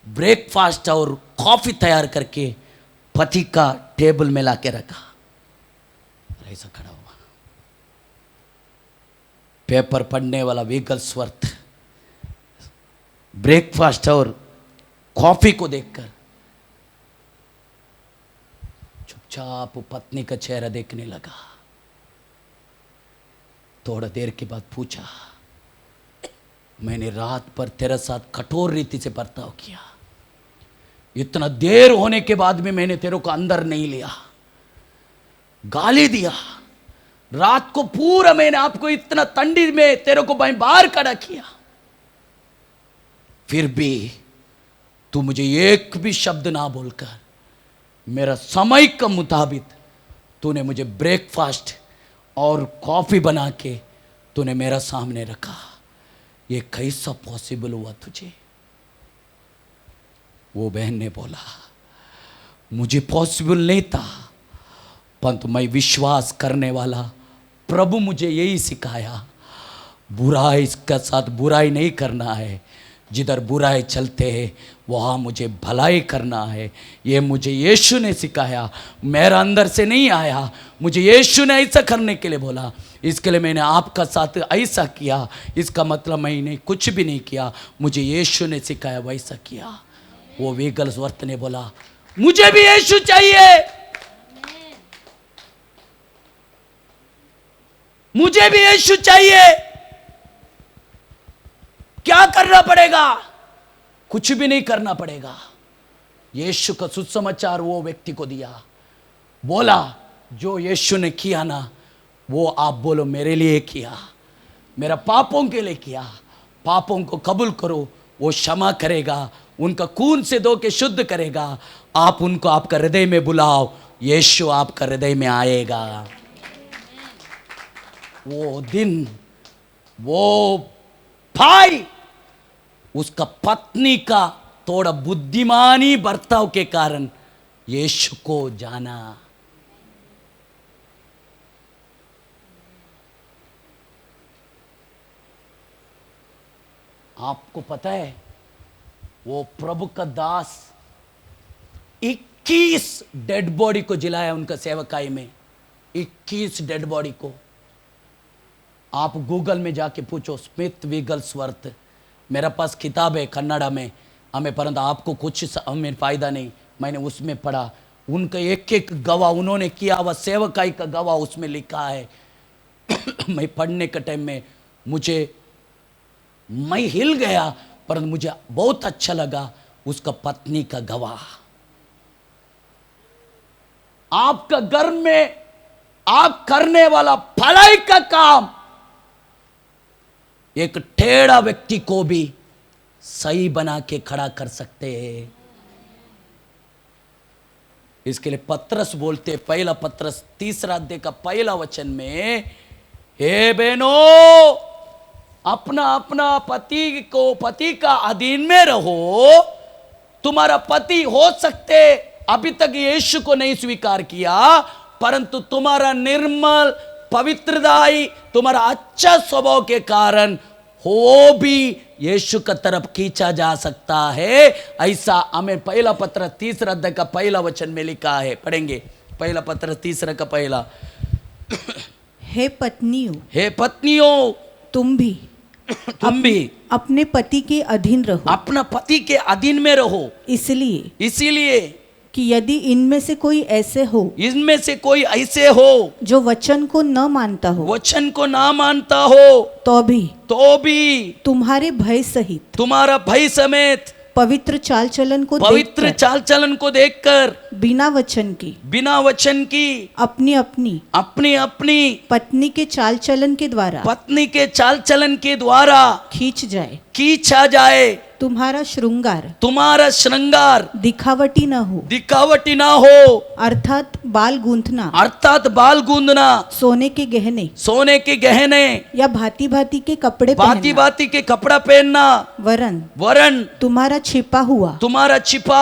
ब्रेकफास्ट और कॉफी तैयार करके पति का टेबल में लाके रखा। ऐसा खड़ा हुआ, पेपर पढ़ने वाला विकल्सवर्त ब्रेकफास्ट और कॉफी को देखकर चुपचाप पत्नी का चेहरा देखने लगा। थोड़ा देर के बाद पूछा, मैंने रात पर तेरे साथ कठोर रीति से बर्ताव किया, इतना देर होने के बाद भी मैंने तेरे को अंदर नहीं लिया, गाली दिया, रात को पूरा मैंने आपको इतना ठंडी में तेरे को बाहर खड़ा किया, फिर भी तू मुझे एक भी शब्द ना बोलकर मेरा समय के मुताबिक तूने मुझे ब्रेकफास्ट और कॉफी बना के तूने मेरा सामने रखा। ये कैसा पॉसिबल हुआ तुझे? वो बहन ने बोला, मुझे पॉसिबल नहीं था, परंतु मैं विश्वास करने वाला प्रभु मुझे यही सिखाया, बुराई के साथ बुराई नहीं करना है, जिधर बुराई चलते हैं वहाँ मुझे भलाई करना है। ये मुझे यीशु ने सिखाया, मेरा अंदर से नहीं आया, मुझे यीशु ने ऐसा करने के लिए बोला, इसके लिए मैंने आपका साथ ऐसा किया। इसका मतलब मैंने कुछ भी नहीं किया, मुझे यीशु ने सिखाया वैसा किया। वो विकल्सवर्त ने बोला, मुझे भी यीशु चाहिए, मुझे भी यीशु चाहिए। क्या करना पड़ेगा? कुछ भी नहीं करना पड़ेगा। यीशु का सुसमाचार वो व्यक्ति को दिया, बोला जो यीशु ने किया ना वो आप बोलो मेरे लिए किया, मेरा पापों के लिए किया, पापों को कबूल करो, वो क्षमा करेगा, उनका खून से धो के शुद्ध करेगा। आप उनको आपका हृदय में बुलाओ, यीशु आपका हृदय में आएगा। वो दिन वो भाई उसका पत्नी का थोड़ा बुद्धिमानी बर्ताव के कारण यीशु को जाना। आपको पता है वो प्रभु का दास 21 डेड बॉडी को जिलाया उनका सेवकाई में, 21 डेड बॉडी को। आप गूगल में जाके पूछो स्मिथ विकल्सवर्त, मेरे पास किताब है कन्नड़ा में, हमें परंतु आपको कुछ हमें फायदा नहीं, मैंने उसमें पढ़ा, उनका एक एक गवाह उन्होंने किया हुआ सेवकाई का गवाह उसमें लिखा है। मैं पढ़ने के टाइम में मैं हिल गया, परंतु मुझे बहुत अच्छा लगा उसका पत्नी का गवाह। आपका घर में आप करने वाला भलाई का काम एक टेढ़ा व्यक्ति को भी सही बना के खड़ा कर सकते हैं। इसके लिए पत्रस बोलते, पहला पत्रस 3 अध्याय का पहला वचन में, हे बहनों अपना अपना पति का अधीन में रहो। तुम्हारा पति हो सकते अभी तक यीशु को नहीं स्वीकार किया, परंतु तुम्हारा निर्मल पवित्रदाई तुम्हारा अच्छा स्वभाव के कारण वो भी यीशु का तरफ खींचा जा सकता है। ऐसा हमें पहला पत्र 3 अध्याय का पहला वचन में लिखा है, पढ़ेंगे। पहला पत्र 3 का पहला, हे पत्नियों, हे पत्नियों, तुम भी तुम भी अपने पति के अधीन रहो, अपना पति के अधीन में रहो, इसलिए इसीलिए कि यदि इनमें से कोई ऐसे हो इनमें से कोई ऐसे हो जो वचन को न मानता हो, वचन को ना मानता हो, तो भी तुम्हारे भय सहित, तुम्हारा भय समेत पवित्र चाल चलन को पवित्र देखकर, चाल चलन को देखकर बिना वचन की अपनी अपनी पत्नी के चाल चलन के द्वारा पत्नी के चाल चलन के द्वारा खींचा जाए, तुम्हारा श्रृंगार दिखावटी न हो, अर्थात बाल गूंथना, सोने के गहने या भांति भांति के कपड़े पहनना, वरन तुम्हारा छिपा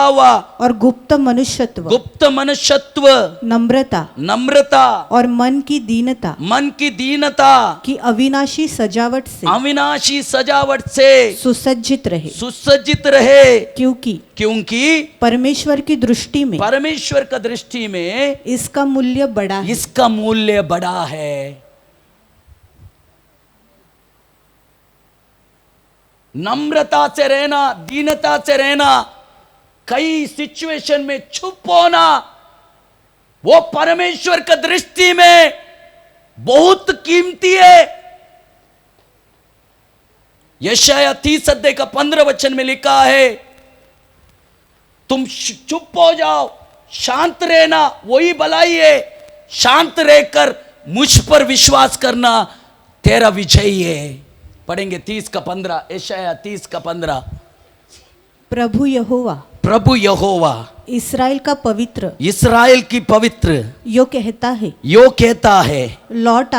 हुआ और गुप्त मनुष्यत्व, नम्रता और मन की दीनता की अविनाशी सजावट से सुसज्जित रहे, क्योंकि परमेश्वर की दृष्टि में इसका मूल्य बड़ा है। नम्रता से रहना, दीनता से रहना, कई सिचुएशन में चुप होना, वो परमेश्वर की दृष्टि में बहुत कीमती है। यशाया 30 अध्याय का 15 वचन में लिखा है, तुम चुप हो जाओ, शांत रहना, वही भलाई है। शांत रहकर मुझ पर विश्वास करना तेरा विजय है। पढ़ेंगे 30 का 15, यशाया 30 का 15। प्रभु यहोवा इस्राएल की पवित्र यो कहता है, लौट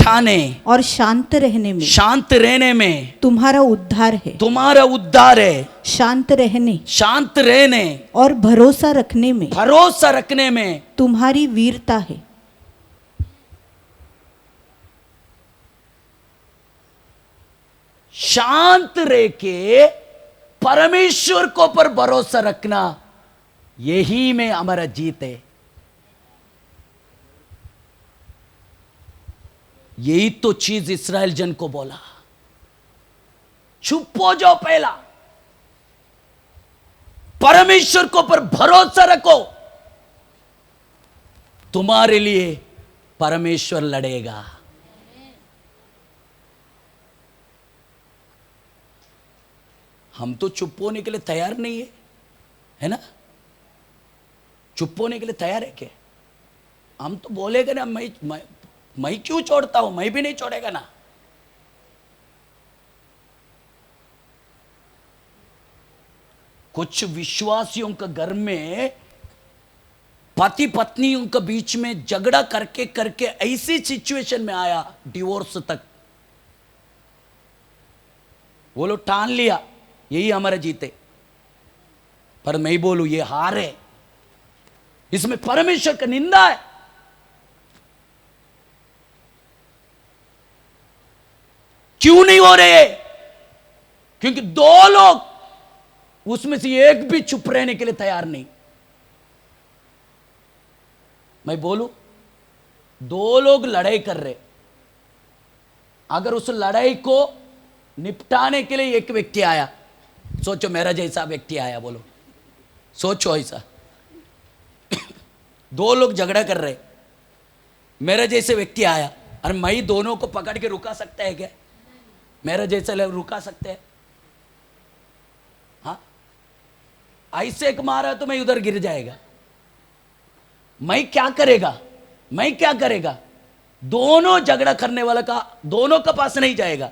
आने और शांत रहने में तुम्हारा उद्धार है, शांत रहने और भरोसा रखने में तुम्हारी वीरता है। शांत रह के परमेश्वर को पर भरोसा रखना, यही में हमारा जीत है। यही तो चीज इस्राएल जन को बोला, चुप हो जाओ, पहला परमेश्वर को पर भरोसा रखो, तुम्हारे लिए परमेश्वर लड़ेगा। हम तो चुप होने के लिए तैयार नहीं है ना? चुप होने के लिए तैयार है क्या? हम तो बोलेगा ना, मैं क्यों छोड़ता हूं, मैं भी नहीं छोड़ेगा ना। कुछ विश्वासियों के घर में पति पत्नियों के बीच में झगड़ा करके ऐसी सिचुएशन में आया, डिवोर्स तक। वो लोग ठान लिया यही हमारा जीते, पर मैं बोलूं ये हार है, इसमें परमेश्वर का निंदा है। क्यों नहीं हो रहे? क्योंकि दो लोग उसमें से एक भी चुप रहने के लिए तैयार नहीं। मैं बोलूं, दो लोग लड़ाई कर रहे, अगर उस लड़ाई को निपटाने के लिए एक व्यक्ति आया, सोचो मेरा जैसा व्यक्ति आया, बोलो सोचो ऐसा। दो लोग झगड़ा कर रहे, मेरा जैसे व्यक्ति आया, और मैं दोनों को पकड़ के रुका सकता है क्या? मेरा जैसा लोग रुका सकते हैं? हाँ, ऐसे एक मारा तो मैं उधर गिर जाएगा। मैं क्या करेगा? दोनों झगड़ा करने वाला का दोनों के पास नहीं जाएगा,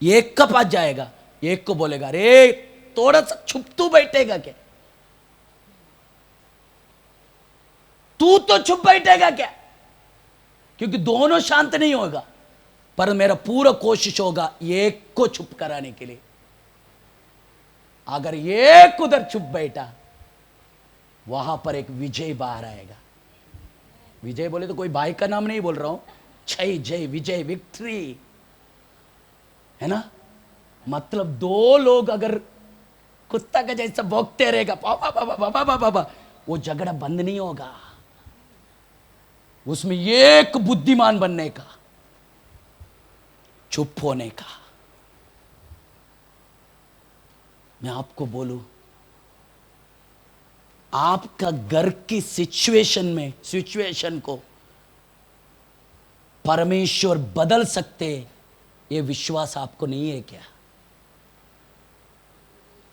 एक का पास जाएगा। एक को बोलेगा, अरे थोड़ा सा चुप तू बैठेगा क्या? तू तो चुप बैठेगा क्या? क्योंकि दोनों शांत नहीं होगा, पर मेरा पूरा कोशिश होगा एक को चुप कराने के लिए। अगर एक उधर चुप बैठा, वहां पर एक विजय बाहर आएगा। विजय बोले तो कोई भाई का नाम नहीं बोल रहा हूं, जय विजय, विक्ट्री है ना। मतलब दो लोग अगर कुत्ता का जैसा भौंकते रहेगा, बाबा बाबा बाबा बाबा, वो झगड़ा बंद नहीं होगा। उसमें एक बुद्धिमान बनने का, चुप होने का। मैं आपको बोलूं, आपका घर की सिचुएशन को परमेश्वर बदल सकते, ये विश्वास आपको नहीं है क्या?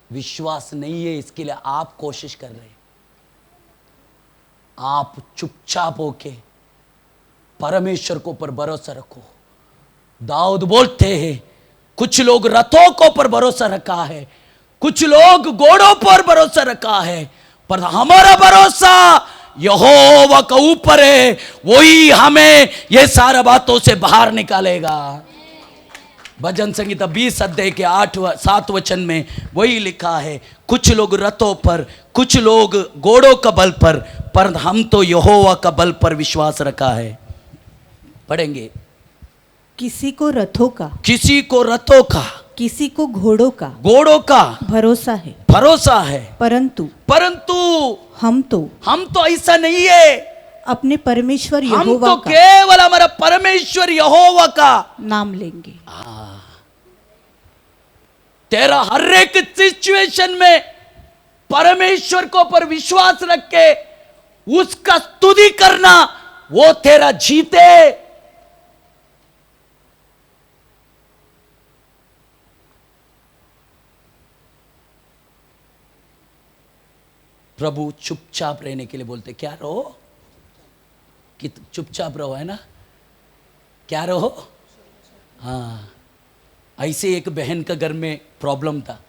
विश्वास नहीं है, इसके लिए आप कोशिश कर रहे हैं। आप चुपचाप होके परमेश्वर को पर भरोसा रखो। दाऊद बोलते हैं, कुछ लोग रथों को पर भरोसा रखा है, कुछ लोग घोड़ों पर भरोसा रखा है, पर हमारा भरोसा यहोवा का ऊपर है। वही हमें ये सारा बातों से बाहर निकालेगा। भजन संगीता 20 अध्याय के 7 वचन में वही लिखा है, कुछ लोग रथों पर, कुछ लोग घोड़ों का बल पर हम तो यहोवा का बल पर विश्वास रखा है। पढ़ेंगे। किसी को रथों का, किसी को रथों का, किसी को घोड़ों का भरोसा है, परंतु हम तो ऐसा नहीं है। अपने परमेश्वर हम यहोवा तो का केवल हमारा परमेश्वर यहोवा का नाम लेंगे। तेरा हर एक सिचुएशन में परमेश्वर को पर विश्वास रख के उसका स्तुति करना, वो तेरा जीते। प्रभु चुपचाप रहने के लिए बोलते, क्या रहो कि चुपचाप रहो, है ना? क्या रहो? हाँ। ऐसे एक बहन का घर में प्रॉब्लम था।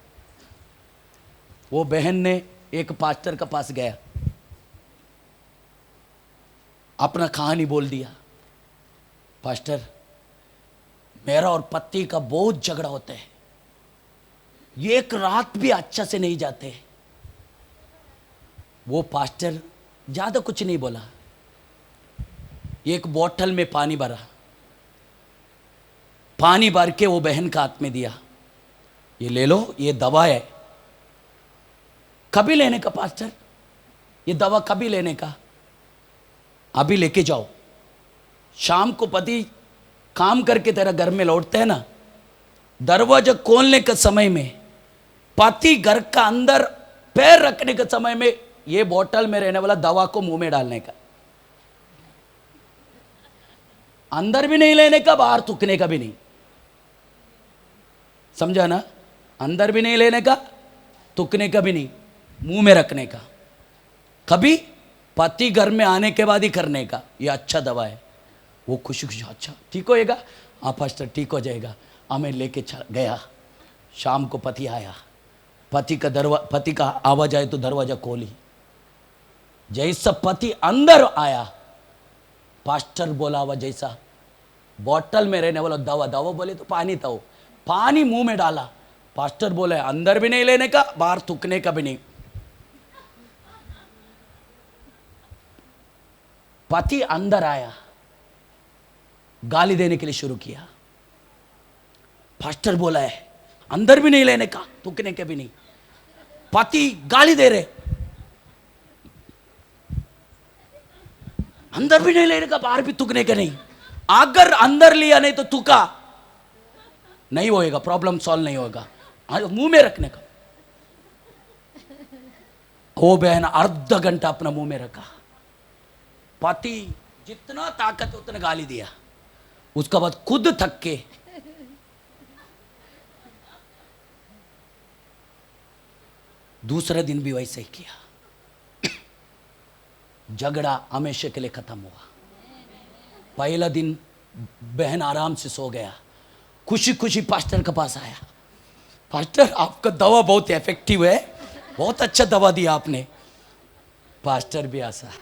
वो बहन ने एक पास्टर के पास गया, अपना कहानी बोल दिया। पास्टर, मेरा और पति का बहुत झगड़ा होता है, एक रात भी अच्छा से नहीं जाते। वो पास्टर ज्यादा कुछ नहीं बोला, एक बोतल में पानी भरा, पानी भर के वो बहन का हाथ में दिया, ये ले लो, ये दवा है। कभी लेने का पास्टर? ये दवा कभी लेने का? अभी लेके जाओ। शाम को पति काम करके तेरा घर में लौटते हैं ना, दरवाजा खोलने के समय में, पति घर का अंदर पैर रखने के समय में ये बोतल में रहने वाला दवा को मुंह में डालने का। अंदर भी नहीं लेने का, बाहर थूकने का भी नहीं। समझा ना? अंदर भी नहीं लेने का, थूकने का भी नहीं, मुंह में रखने का। कभी पति घर में आने के बाद ही करने का। ये अच्छा दवा है। वो खुशी खुशी, अच्छा ठीक होएगा? हाँ पास्टर ठीक हो जाएगा। हमें लेके गया। शाम को पति आया, पति का आवाज आए तो दरवाजा खोली। जैसा पति अंदर आया, पास्टर बोला हुआ जैसा बोतल में रहने वाला दवा बोले तो पानी था, वो पानी मुंह में डाला। पास्टर बोले अंदर भी नहीं लेने का, बाहर थूकने का भी नहीं। पति अंदर आया, गाली देने के लिए शुरू किया। पास्टर बोला है अंदर भी नहीं लेने का, थूकने के भी नहीं। पति गाली दे रहे, अंदर भी नहीं लेने का, बाहर भी थूकने का नहीं। अगर अंदर लिया नहीं तो थूका, नहीं होएगा, प्रॉब्लम सॉल्व नहीं होगा। मुंह में रखने का। वो बहन अर्ध घंटा अपना मुंह में रखा। पति जितना ताकत उतना गाली दिया। उसका बाद खुद थक के दूसरे दिन भी वैसे ही किया। झगड़ा हमेशा के लिए खत्म हुआ। पहला दिन बहन आराम से सो गया, खुशी खुशी पास्टर के पास आया। पास्टर आपका दवा बहुत इफेक्टिव है, बहुत अच्छा दवा दिया आपने। पास्टर भी ऐसा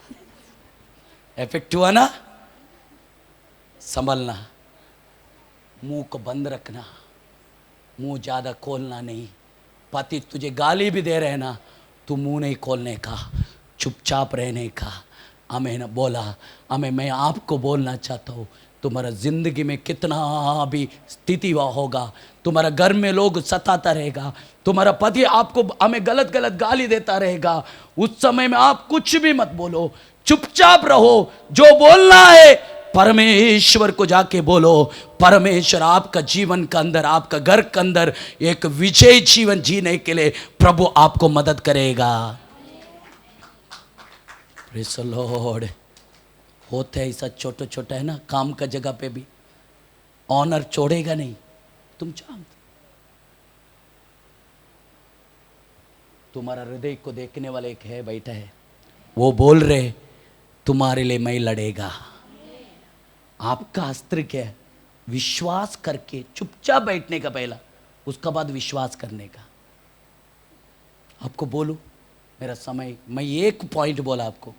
इफेक्टिव है ना? संभलना, मुंह को बंद रखना, मुंह ज्यादा खोलना नहीं। पति तुझे गाली भी दे रहे ना, तू मुंह नहीं खोलने का, चुपचाप रहने का। हमें न बोला, हमें मैं आपको बोलना चाहता हूँ, तुम्हारा जिंदगी में कितना भी स्थिति हुआ होगा, तुम्हारा घर में लोग सताता रहेगा, तुम्हारा पति आपको हमें गलत गलत गाली देता रहेगा, उस समय में आप कुछ भी मत बोलो, चुपचाप रहो। जो बोलना है परमेश्वर को जाके बोलो। परमेश्वर आपका जीवन के अंदर, आपका घर के अंदर एक विजय जीवन जीने के लिए प्रभु आपको मदद करेगा। Praise the Lord. होते ऐसा छोटा छोटा है ना, काम का जगह पे भी ऑनर छोड़ेगा नहीं, तुम जानते। तुम्हारा हृदय को देखने वाला एक है, बैठा है, वो बोल रहे तुम्हारे लिए मैं लड़ेगा। आपका अस्त्र क्या है? विश्वास करके चुपचाप बैठने का पहला, उसका बाद विश्वास करने का। आपको बोलूं, मेरा समय, मैं एक पॉइंट बोला आपको,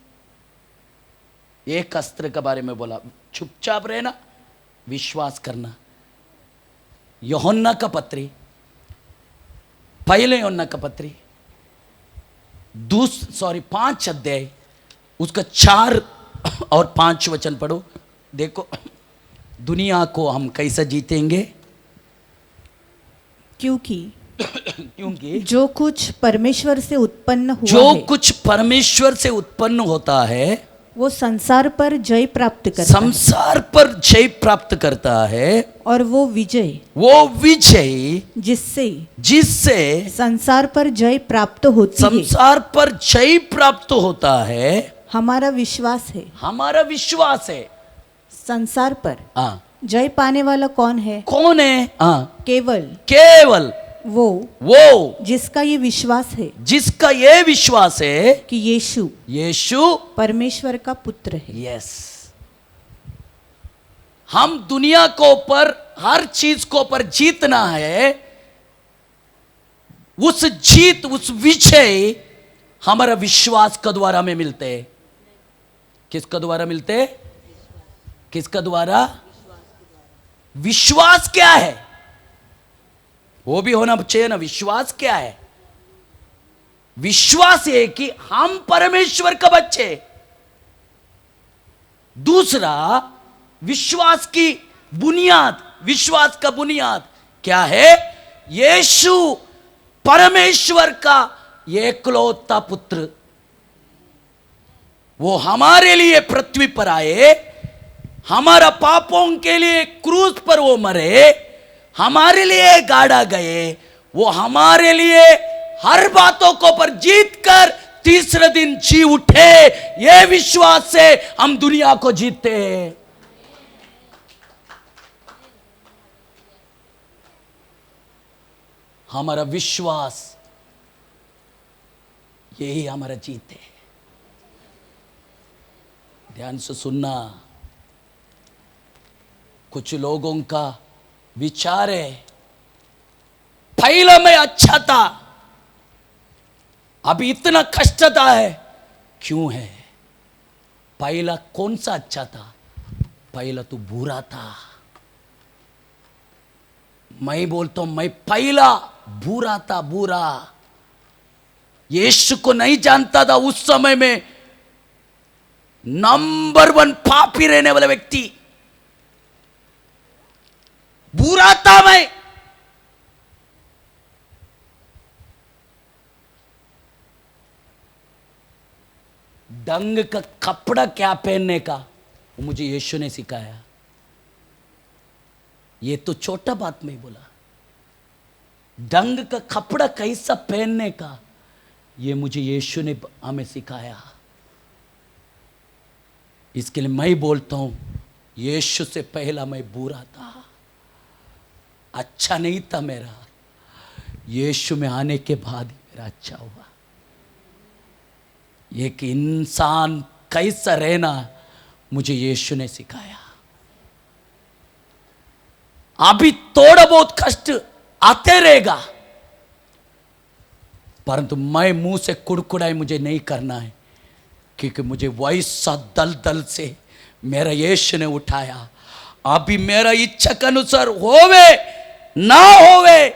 एक अस्त्र के बारे में बोला, चुपचाप रहना, विश्वास करना। यूहन्ना का पत्री, पहले यूहन्ना का पत्री 5 अध्याय, उसका 4 और 5 वचन पढ़ो। देखो दुनिया को हम कैसे जीतेंगे। क्योंकि जो कुछ परमेश्वर से उत्पन्न हुआ जो है, कुछ परमेश्वर से उत्पन्न होता है वो संसार पर जय प्राप्त करता संसार पर जय प्राप्त करता है, और वो विजय जिससे संसार पर जय प्राप्त होती है, संसार पर जय प्राप्त होता है, हमारा विश्वास है। हमारा विश्वास है। संसार पर हाँ, जय पाने वाला कौन है? कौन है? हाँ, केवल वो जिसका ये विश्वास है, जिसका ये विश्वास है कि यीशु परमेश्वर का पुत्र है। यस, हम दुनिया को ऊपर हर चीज को ऊपर जीतना है। उस जीत, उस विजय हमारा विश्वास का द्वारा में मिलते हैं। किसका द्वारा मिलते हैं? किसका द्वारा? विश्वास क्या है? वो भी होना चाहिए ना। विश्वास क्या है? विश्वास है कि हम परमेश्वर का बच्चे। दूसरा, विश्वास की बुनियाद, विश्वास का बुनियाद क्या है? यीशु परमेश्वर का एकलौता पुत्र, वो हमारे लिए पृथ्वी पर आए, हमारा पापों के लिए क्रूस पर वो मरे, हमारे लिए गाड़ा गए, वो हमारे लिए हर बातों को पर जीत कर तीसरे दिन जी उठे। ये विश्वास से हम दुनिया को जीतते हैं। हमारा विश्वास, यही हमारा जीत है। ध्यान से सुनना। कुछ लोगों का विचार है, पहला मैं अच्छा था, अभी इतना कष्टता है। क्यों है? पहला कौन सा अच्छा था? पहला तो बुरा था। मैं बोलता हूं, मैं पहला बुरा था, बुरा। यीशु को नहीं जानता था उस समय में, नंबर 1 पापी रहने वाला व्यक्ति, बुरा था मैं। ढंग का कपड़ा क्या पहनने का, वो मुझे यीशु ने सिखाया। ये तो छोटा बात में बोला। ढंग का कपड़ा कैसा पहनने का, ये मुझे यीशु ने हमें सिखाया। इसके लिए मैं बोलता हूं, यीशु से पहला मैं बुरा था, अच्छा नहीं था मेरा। यीशु में आने के बाद ही मेरा अच्छा हुआ। एक इंसान कैसा रहना मुझे यीशु ने सिखाया। अभी थोड़ा बहुत कष्ट आते रहेगा, परंतु मैं मुंह से कुड़कुड़ाई मुझे नहीं करना है, क्योंकि मुझे वैसा दलदल से मेरा यीशु ने उठाया। अभी मेरा इच्छा के अनुसार होवे ना होवे,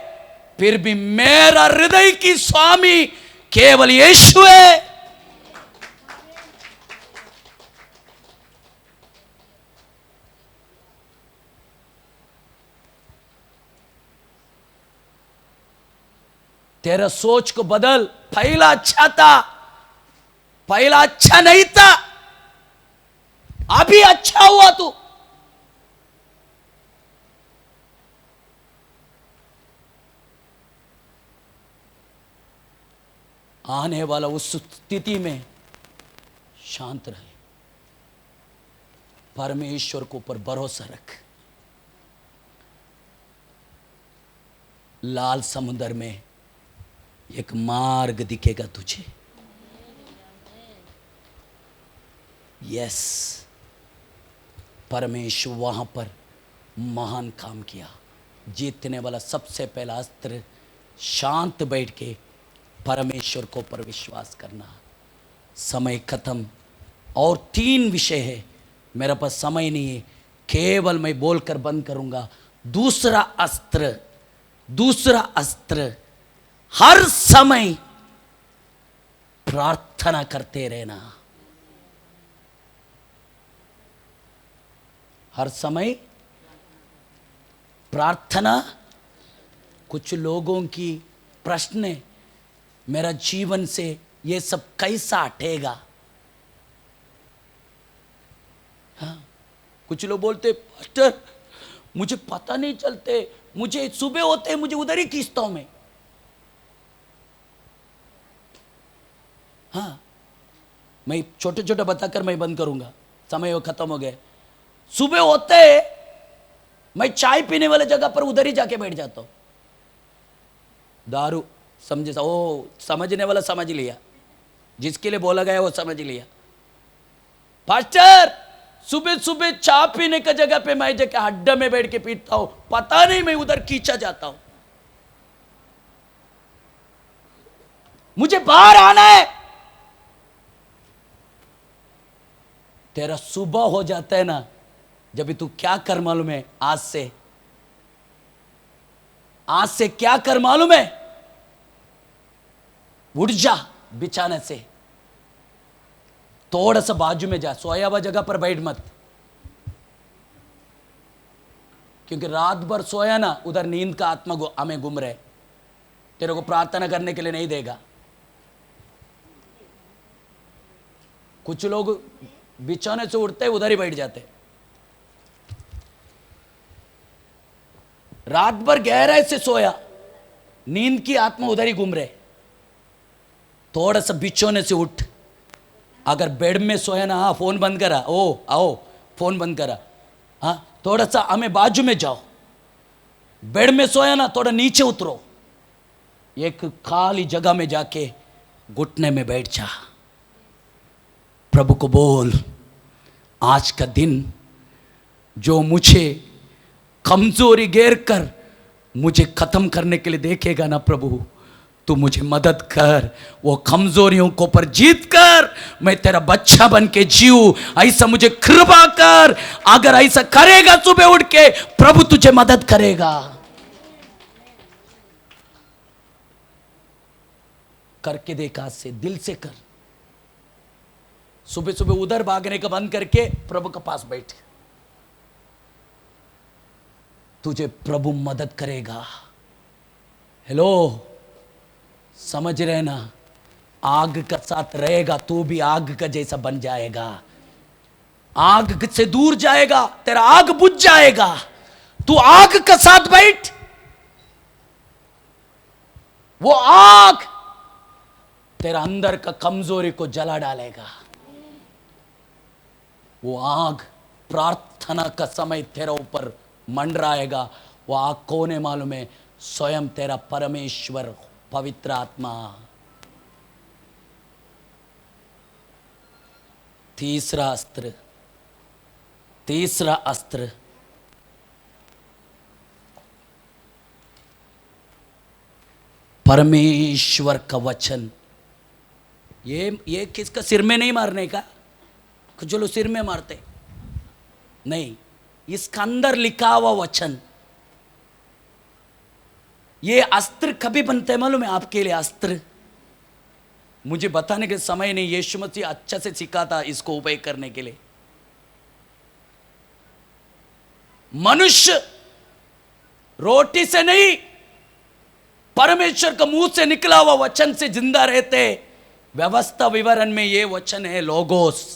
फिर भी मेरा हृदय की स्वामी केवल यीशु है। तेरा सोच को बदल। पहला अच्छा था, पहला अच्छा नहीं था, अभी अच्छा हुआ तू। आने वाला उस स्थिति में शांत रहे, परमेश्वर के ऊपर भरोसा रख। लाल समुद्र में एक मार्ग दिखेगा तुझे। यस, परमेश्वर वहां पर महान काम किया। जीतने वाला सबसे पहला अस्त्र शांत बैठ के परमेश्वर को पर विश्वास करना। समय खत्म, और 3 विषय है, मेरे पास समय नहीं है, केवल मैं बोलकर बंद करूंगा। दूसरा अस्त्र, हर समय प्रार्थना करते रहना। हर समय प्रार्थना। कुछ लोगों की प्रश्न है, मेरा जीवन से ये सब कैसा हटेगा? हाँ, कुछ लोग बोलते पास्टर मुझे पता नहीं चलते, मुझे सुबह होते हैं मुझे उधर ही खींचता हूं मैं। हाँ, मैं छोटे छोटे बताकर मैं बंद करूंगा, समय वो खत्म हो गए। सुबह होते मैं चाय पीने वाले जगह पर उधर ही जाके बैठ जाता हूं। दारू समझे, ओ समझने वाला समझ लिया, जिसके लिए बोला गया वो समझ लिया। पास्टर सुबह सुबह चाय पीने का जगह पे मैं जाके अड्डा में बैठ के पीता हूं, पता नहीं मैं उधर खींचा जाता हूं। मुझे बाहर आना है। तेरा सुबह हो जाता है ना, जब तू क्या कर मालूम है? आज से क्या कर मालूम है? उठ जा बिछाने से, थोड़ा सा बाजू में जा, सोया हुआ जगह पर बैठ मत, क्योंकि रात भर सोया ना, उधर नींद का आत्मा हमें घूम रहे, तेरे को प्रार्थना करने के लिए नहीं देगा। कुछ लोग बिछाने से उठते उधर ही बैठ जाते, रात भर गहराई से सोया, नींद की आत्मा उधर ही घूम रहे। थोड़ा सा बिछोने से उठ। अगर बेड में सोया ना, हाँ फोन बंद करा, ओ आओ फोन बंद करा, हाँ थोड़ा सा हमें बाजू में जाओ। बेड में सोया ना, थोड़ा नीचे उतरो, एक खाली जगह में जाके घुटने में बैठ जा। प्रभु को बोल, आज का दिन जो मुझे कमजोरी घेर कर मुझे खत्म करने के लिए देखेगा ना प्रभु, तू मुझे मदद कर, वो कमजोरियों को पर जीत कर मैं तेरा बच्चा बन के जीऊं, ऐसा मुझे कृपा कर। अगर ऐसा करेगा सुबह उठ के, प्रभु तुझे मदद करेगा। करके देख, आज से दिल से कर। सुबह सुबह उधर भागने का बंद करके प्रभु के पास बैठ, तुझे प्रभु मदद करेगा। हेलो, समझ रहे ना? आग का साथ रहेगा, तू भी आग का जैसा बन जाएगा, आग से दूर जाएगा, तेरा आग बुझ जाएगा। तू आग का साथ बैठ, वो आग तेरा अंदर का कमजोरी को जला डालेगा। वो आग प्रार्थना का समय तेरा ऊपर मंडराएगा। वो आग कौन है मालूम है? स्वयं तेरा परमेश्वर पवित्र आत्मा। तीसरा अस्त्र परमेश्वर का वचन। ये किसका सिर में नहीं मारने का, कुछ लोग सिर में मारते नहीं, इसका अंदर लिखा हुआ वचन। ये अस्त्र कभी बनते हैं मालूम है आपके लिए? अस्त्र मुझे बताने के समय नहीं, यीशु मसीह अच्छा से सिखाता इसको उपयोग करने के लिए। मनुष्य रोटी से नहीं परमेश्वर का मुंह से निकला हुआ वचन से जिंदा रहते। व्यवस्था विवरण में ये वचन है लोगोस।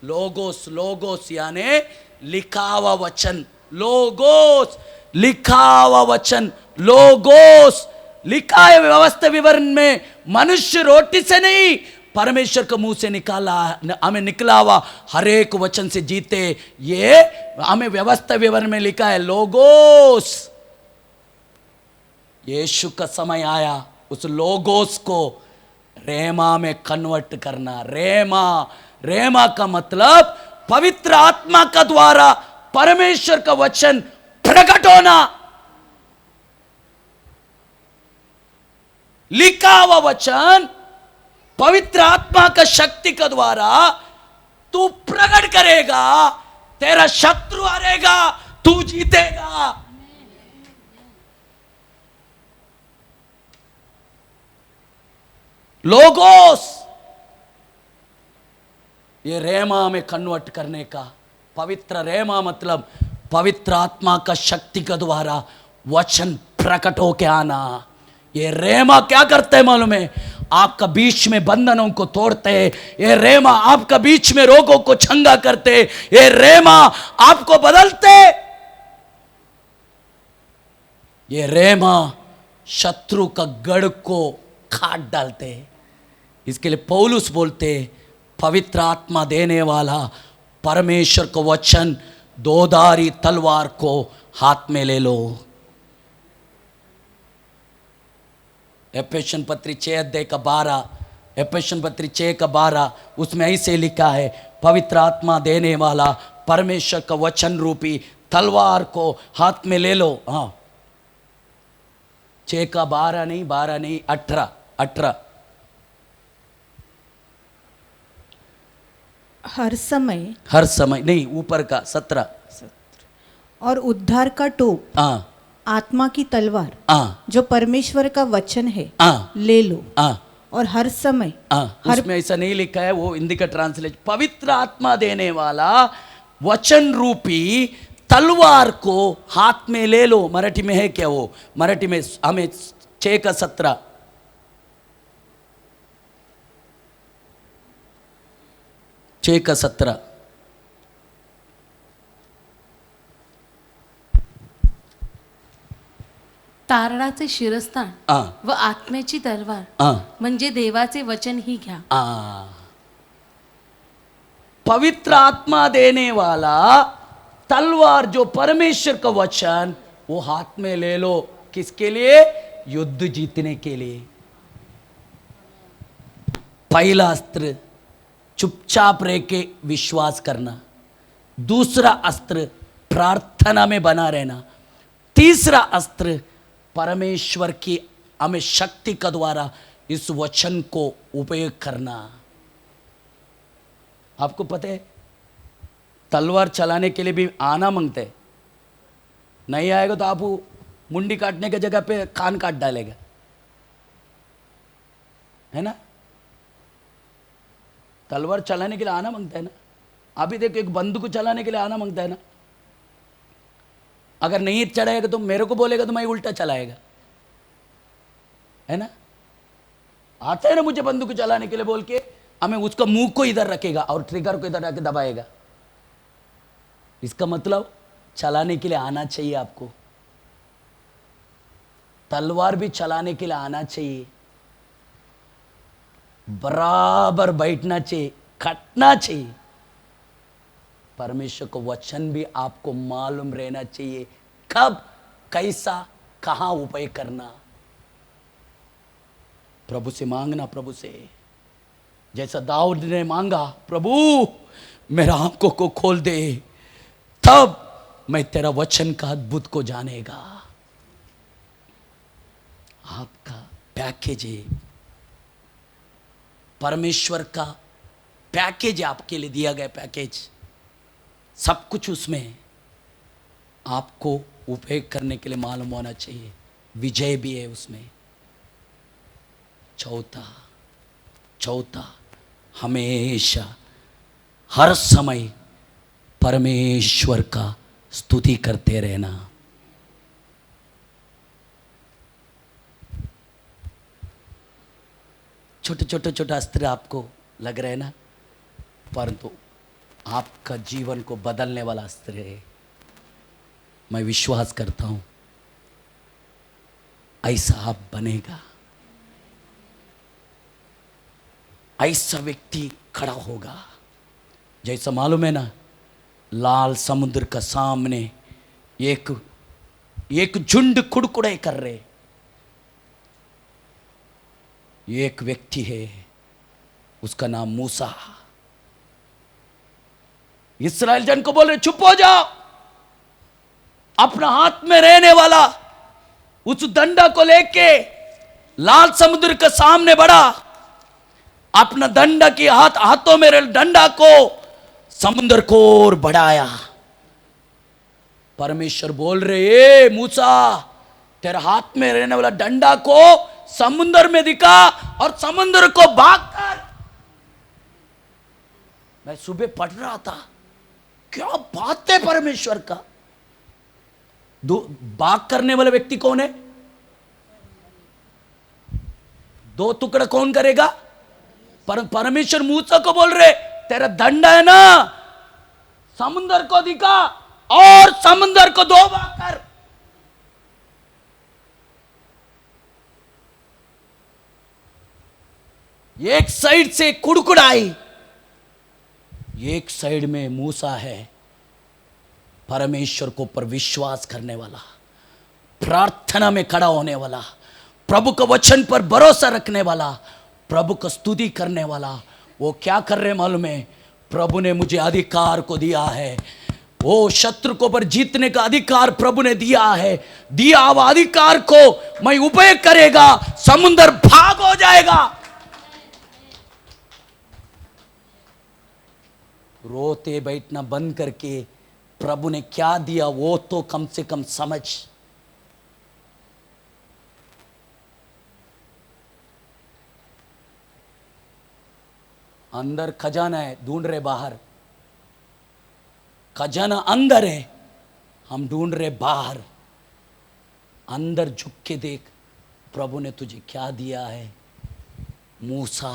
लोगोस लोगोस यानी लिखा हुआ वचन। लोगोस लिखा हुआ वचन। लोगोस लिखा है व्यवस्था विवरण में। मनुष्य रोटी से नहीं, परमेश्वर के मुंह से निकाला, हमें निकला हुआ हर एक वचन से जीते। ये हमें व्यवस्था विवरण में लिखा है लोगोस। यीशु का समय आया उस लोगोस को रेमा में कन्वर्ट करना। रेमा, रेमा का मतलब पवित्र आत्मा का द्वारा परमेश्वर का वचन प्रकट होना। लिखा हुआ वचन पवित्र आत्मा का शक्ति के द्वारा तू प्रकट करेगा, तेरा शत्रु हारेगा, तू जीतेगा। लोगोस ये रेमा में कन्वर्ट करने का। पवित्र रेमा मतलब पवित्र आत्मा का शक्ति के द्वारा वचन प्रकट होके आना। ये रेमा क्या करते हैं मालूम है? आपका बीच में बंधनों को तोड़ते हैं। ये रेमा आपका बीच में रोगों को चंगा करते। ये रेमा आपको बदलते। ये रेमा शत्रु का गढ़ को काट डालते। इसके लिए पौलुस बोलते पवित्र आत्मा देने वाला परमेश्वर का वचन दोधारी तलवार को हाथ में ले लो। एफेसियन पत्री 6:12, एफेसियन पत्री 6:12 उसमें ऐसे लिखा है पवित्र आत्मा देने वाला परमेश्वर का वचन रूपी तलवार को हाथ में ले लो। हाँ 6:12 नहीं, 12 नहीं, 18। हर समय नहीं, ऊपर का 17। और उद्धार का टोप, हाँ आत्मा की तलवार, हाँ जो परमेश्वर का वचन है, हाँ ले लो। हाँ और हर समय उसमें ऐसा नहीं लिखा है, वो हिंदी का ट्रांसलेशन। पवित्र आत्मा देने वाला वचन रूपी तलवार को हाथ में ले लो। मराठी में है क्या? वो मराठी में हमें 6:17। तारणाचे शिरस्तान आ, व आत्म्याची तलवार आ, म्हणजे देवाचे वचन ही घ्या। आ, पवित्र आत्मा देने वाला तलवार जो परमेश्वर का वचन, वो हाथ में ले लो। किसके लिए? युद्ध जीतने के लिए। पहला अस्त्र चुपचाप रह के विश्वास करना। दूसरा अस्त्र प्रार्थना में बना रहना। तीसरा अस्त्र परमेश्वर की हमें शक्ति का द्वारा इस वचन को उपयोग करना। आपको पता है तलवार चलाने के लिए भी आना मांगते हैं। नहीं आएगा तो आप मुंडी काटने की जगह पे कान काट डालेगा, है ना? तलवार चलाने के लिए आना मांगता है ना। अभी देखो एक बंदूक चलाने के लिए आना मांगता है ना। अगर नहीं चढ़ाएगा तो मेरे को बोलेगा तो मैं उल्टा चलाएगा, है ना? आता है ना मुझे बंदूक चलाने के लिए बोल के, हमें उसका मुंह को इधर रखेगा और ट्रिगर को इधर रख दबाएगा। इसका मतलब चलाने के लिए आना चाहिए आपको। तलवार भी चलाने के लिए आना चाहिए। बराबर बैठना चाहिए, कटना चाहिए। परमेश्वर को वचन भी आपको मालूम रहना चाहिए कब, कैसा, कहां उपयोग करना। प्रभु से मांगना, प्रभु से जैसा दाऊद ने मांगा, प्रभु मेरा आंखों को खोल दे, तब मैं तेरा वचन का अद्भुत को जानेगा। आपका पैकेज है, परमेश्वर का पैकेज आपके लिए दिया गया पैकेज, सब कुछ उसमें है। आपको उपयोग करने के लिए मालूम होना चाहिए। विजय भी है उसमें। चौथा हमेशा हर समय परमेश्वर का स्तुति करते रहना। छोटे छोटे छोटे अस्त्र आपको लग रहे हैं ना, परंतु आपका जीवन को बदलने वाला अस्त्र है। मैं विश्वास करता हूं ऐसा आप बनेगा, ऐसा व्यक्ति खड़ा होगा। जैसा मालूम है ना, लाल समुद्र का सामने एक झुंड कुड़कुड़े कर रहे, एक व्यक्ति है, उसका नाम मूसा। इस्राएल जन को बोल रहे चुप हो जाओ। अपना हाथ में रहने वाला उस डंडा को लेके लाल समुद्र के सामने बढ़ा, अपना डंडा की हाथों में डंडा को समुद्र को ओर बढ़ाया। परमेश्वर बोल रहे, ए मूसा, तेरे हाथ में रहने वाला डंडा को समुद्र में दिखा और समुद्र को भाग कर। मैं सुबह पढ़ रहा था, क्या बात है परमेश्वर का। भाग करने वाला व्यक्ति कौन है? दो टुकड़ा कौन करेगा? परमेश्वर मूसा को बोल रहे, तेरा डंडा है ना, समुद्र को दिखा और समुद्र को दो भाग कर। एक साइड से कुड़कुड़ आई, एक साइड में मूसा है, परमेश्वर को पर विश्वास करने वाला, प्रार्थना में खड़ा होने वाला, प्रभु के वचन पर भरोसा रखने वाला, प्रभु को स्तुति करने वाला। वो क्या कर रहे मालूम है? प्रभु ने मुझे अधिकार को दिया है, वो शत्रु को पर जीतने का अधिकार प्रभु ने दिया है। दिया हुआ अधिकार को मैं उपयोग करेगा, समुद्र भाग हो जाएगा। रोते बैठना बंद करके प्रभु ने क्या दिया वो तो कम से कम समझ। अंदर खजाना है, ढूंढ रहे बाहर। खजाना अंदर है, हम ढूंढ रहे बाहर। अंदर झुक के देख, प्रभु ने तुझे क्या दिया है। मूसा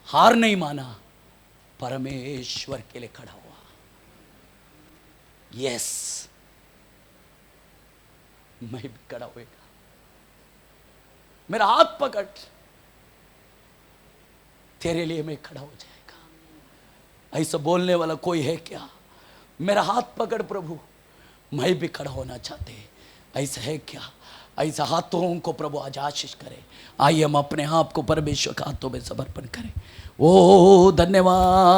हार नहीं माना, परमेश्वर के लिए खड़ा हुआ। यस, मैं भी खड़ा होएगा। मेरा हाथ पकड़, तेरे लिए मैं खड़ा हो जाएगा। ऐसा बोलने वाला कोई है क्या? मेरा हाथ पकड़ प्रभु, मैं भी खड़ा होना चाहते। ऐसा है क्या? ऐसा हाथों को प्रभु आज आशीष करे। आइए हम अपने आप को परमेश्वर के हाथों में समर्पण करें। ओ धन्यवाद।